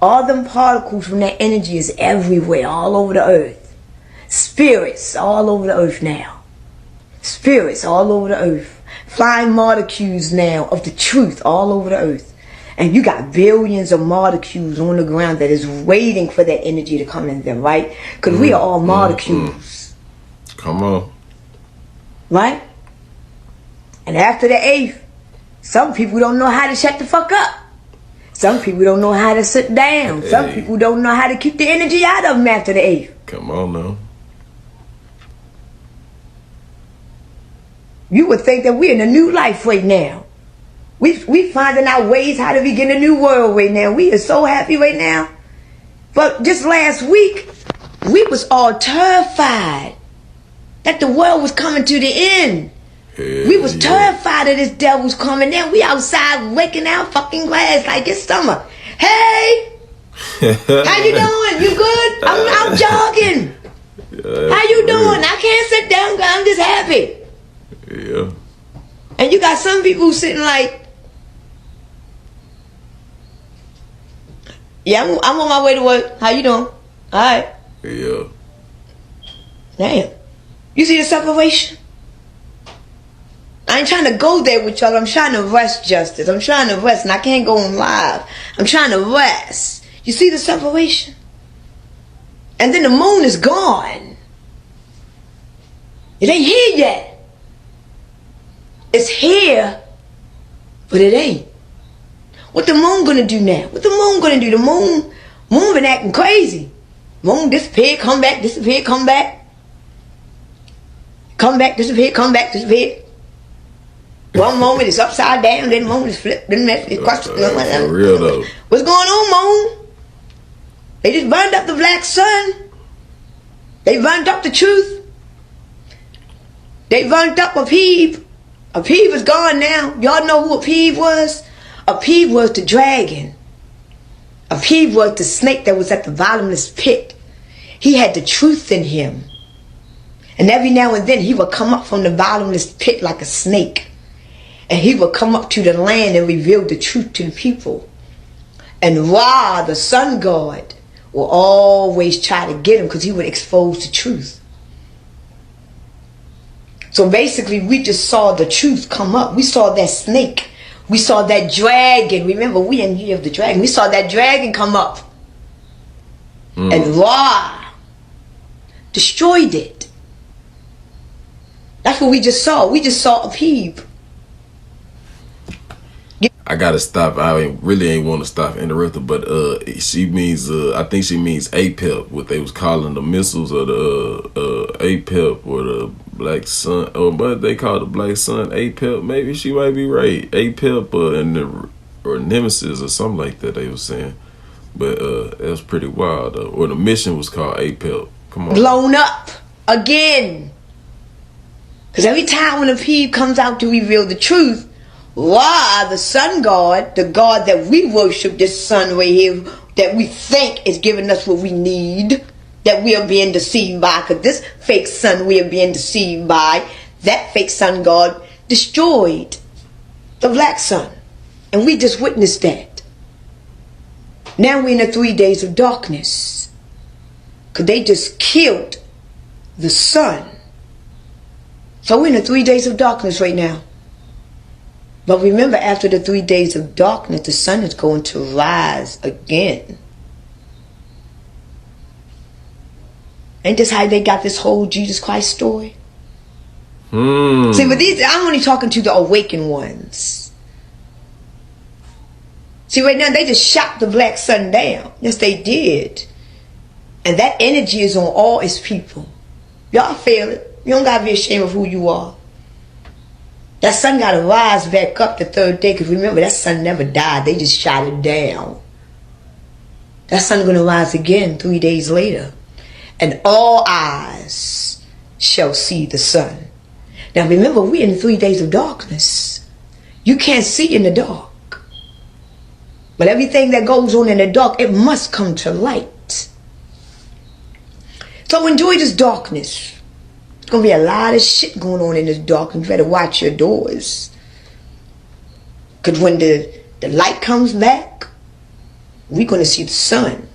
All them particles from that energy is everywhere, all over the earth. Spirits all over the earth now. Spirits all over the earth. Flying molecules now of the truth all over the earth. And you got billions of molecules on the ground that is waiting for that energy to come in them, right? Because we are all molecules. Come on. Right? And after the 8th, some people don't know how to shut the fuck up. Some people don't know how to sit down. Hey. Some people don't know how to keep the energy out of them after the 8th. Come on now. You would think that we're in a new life right now. We finding out ways how to begin a new world right now. We are so happy right now. But just last week, we was all terrified that the world was coming to the end. We was terrified that this devil's coming in. We outside waking our fucking glass like it's summer. Hey! How you doing? You good? I'm out jogging. How you doing? I can't sit down because I'm just happy. Yeah. And you got some people sitting like, yeah, I'm on my way to work. How you doing? Alright. Yeah. Damn. You see the separation? I ain't trying to go there with y'all. I'm trying to rest, Justice. I'm trying to rest, and I can't go on live. I'm trying to rest. You see the separation? And then the moon is gone. It ain't here yet. It's here, but it ain't. What the moon gonna do now? What the moon gonna do? The moon been acting crazy. Moon disappear, come back, disappear, come back. Come back, disappear, come back, disappear. One moment it's upside down, then the moment it's flipped, then it's crushed. For real though. What's going on, moon? They just burned up the black sun. They burned up the truth. They burned up Apeve. Apeve is gone now. Y'all know who Apeve was? Apeve was the dragon. Apeve was the snake that was at the bottomless pit. He had the truth in him. And every now and then he would come up from the bottomless pit like a snake. And he would come up to the land and reveal the truth to the people. And Ra, the sun god, will always try to get him because he would expose the truth. So basically, we just saw the truth come up. We saw that snake. We saw that dragon. Remember, we in here of the dragon. We saw that dragon come up. And Ra destroyed it. That's what we just saw. We just saw Apeve. I gotta stop. Really ain't want to stop interrupting, but she means I think she means APEP, what they was calling the missiles, or the APEP, or the Black Sun, or what they call the Black Sun, APEP. Maybe she might be right, APEP, or Nemesis or something like that they was saying. But it was pretty wild. Or the mission was called APEP. Come on. Blown up again. Because every time when a peep comes out to reveal the truth, why the sun god, the god that we worship, this sun right here, that we think is giving us what we need, that we are being deceived by, because this fake sun we are being deceived by, that fake sun god destroyed the black sun. And we just witnessed that. Now we're in the 3 days of darkness, because they just killed the sun. So we're in the 3 days of darkness right now. But remember, after the 3 days of darkness, the sun is going to rise again. Ain't this how they got this whole Jesus Christ story? See, but I'm only talking to the awakened ones. See, right now, they just shot the black sun down. Yes, they did. And that energy is on all its people. Y'all feel it. You don't got to be ashamed of who you are. That sun got to rise back up the third day. Because remember, that sun never died. They just shot it down. That sun going to rise again 3 days later. And all eyes shall see the sun. Now remember, we're in 3 days of darkness. You can't see in the dark. But everything that goes on in the dark, it must come to light. So enjoy this darkness. There's going to be a lot of shit going on in this darkness. You better watch your doors. Because when the light comes back, we're going to see the sun.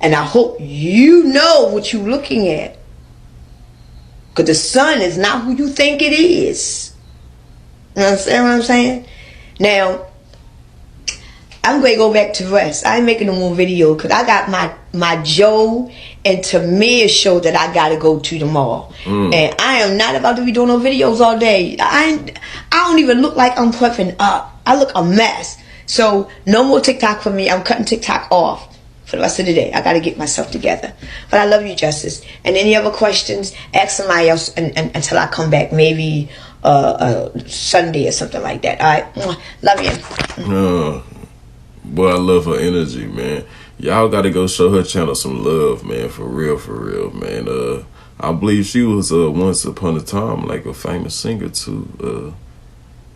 And I hope you know what you're looking at. Because the sun is not who you think it is. You understand what I'm saying? Now, I'm going to go back to rest. I ain't making no more video because I got my Joe and Tamir show that I got to go to tomorrow. And I am not about to be doing no videos all day. I don't even look like I'm prepping up. I look a mess. So no more TikTok for me. I'm cutting TikTok off for the rest of the day. I got to get myself together. But I love you, Justice. And any other questions, ask somebody else until I come back. Maybe Sunday or something like that. All right? Love you. Boy, I love her energy, man. Y'all got to go show her channel some love, man. For real, man. I believe she was once upon a time like a famous singer too.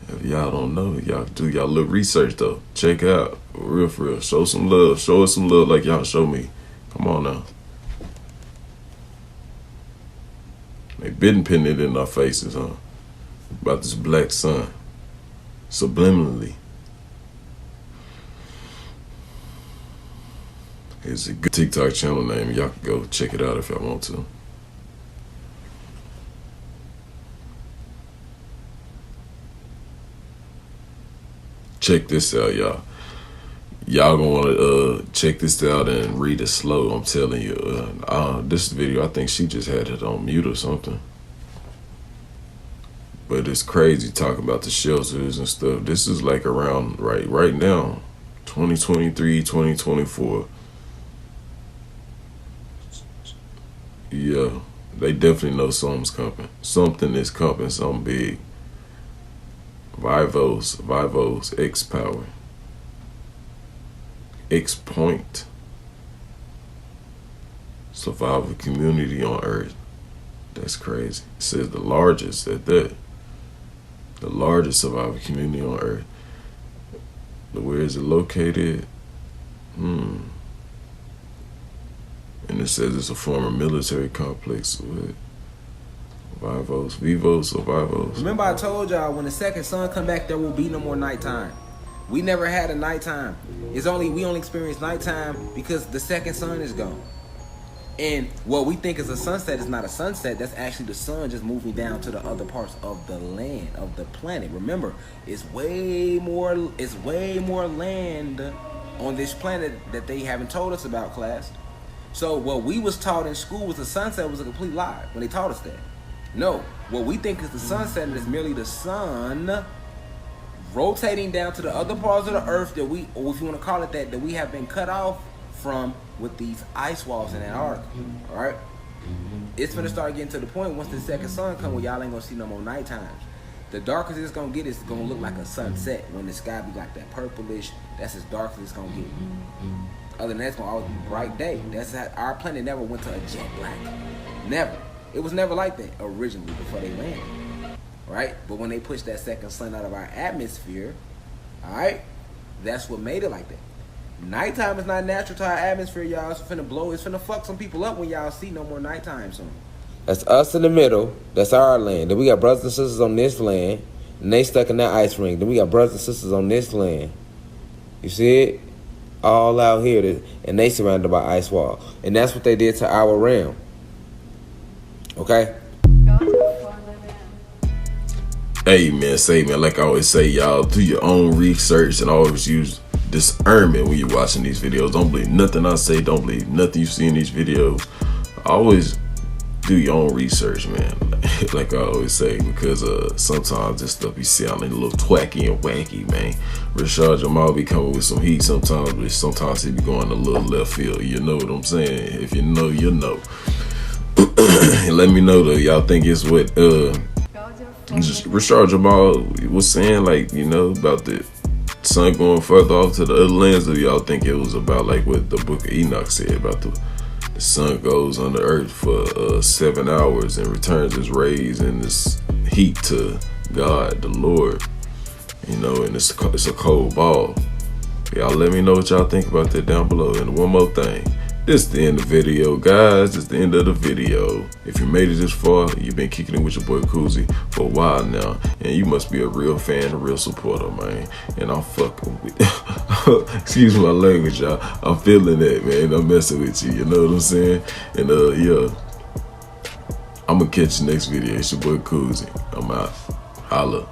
If y'all don't know, y'all do y'all little research though. Check out, for real. Show some love. Show us some love like y'all show me. Come on now. They been pinning it in our faces, huh? About this black sun. Subliminally. It's a good TikTok channel name. Y'all can go check it out if y'all want to. Check this out, y'all. Y'all gonna want to check this out and read it slow. I'm telling you. This video, I think she just had it on mute or something. But it's crazy talking about the shelters and stuff. This is like around right now, 2023, 2024. Yeah, they definitely know something's coming. Something is coming, something big. Vivos, X power. X point. Survival community on Earth. That's crazy. It says the largest at that. The largest survival community on Earth. Where is it located? And it says it's a former military complex with Vivos or Vivos. Remember I told y'all when the second sun come back there will be no more nighttime. We never had a nighttime. We only experience nighttime because the second sun is gone. And what we think is a sunset is not a sunset. That's actually the sun just moving down to the other parts of the land, of the planet. Remember, it's way more land on this planet that they haven't told us about, class. So what we was taught in school was the sunset was a complete lie when they taught us that. No, what we think is the sunset is merely the sun rotating down to the other parts of the earth that we, or if you want to call it that we have been cut off from with these ice walls in Antarctica. All right, it's gonna start getting to the point once the second sun comes where y'all ain't gonna see no more night times. The darkest it's gonna get is gonna look like a sunset when the sky be like that purplish. That's as dark as it's gonna get. Other than that, it's gonna always be bright day. That's how our planet never went to a jet black. Never. It was never like that originally before they landed. Right? But when they pushed that second sun out of our atmosphere, all right, that's what made it like that. Nighttime is not natural to our atmosphere, y'all. It's finna blow. It's finna fuck some people up when y'all see no more nighttime soon. That's us in the middle. That's our land. Then we got brothers and sisters on this land, and they stuck in that ice ring. Then we got brothers and sisters on this land. You see it? All out here, and they surrounded by ice wall. And that's what they did to our realm. Okay? Hey man, like I always say, y'all, do your own research and always use discernment when you're watching these videos. Don't believe nothing I say. Don't believe nothing you see in these videos. Always do your own research, man. Like I always say, because sometimes this stuff be sounding a little twacky and wacky, man. Rashad Jamal be coming with some heat sometimes, but sometimes he be going a little left field. You know what I'm saying? If you know, you know. Let me know though, y'all think it's what Rashad Jamal was saying, like, you know, about the sun going further off to the other lands, or y'all think it was about like what the book of Enoch said about the sun goes on the earth for 7 hours and returns its rays and this heat to God, the Lord, you know, and it's a cold ball. Y'all let me know what y'all think about that down below. And one more thing, this is the end of the video, guys. This is the end of the video. If you made it this far, you've been kicking it with your boy Koozie for a while now, and you must be a real fan, a real supporter, man. And I'm fucking with excuse my language, y'all. I'm feeling that, man. I'm messing with you, you know what I'm saying? And yeah, I'm gonna catch you next video. It's your boy Koozie. I'm out. Holla.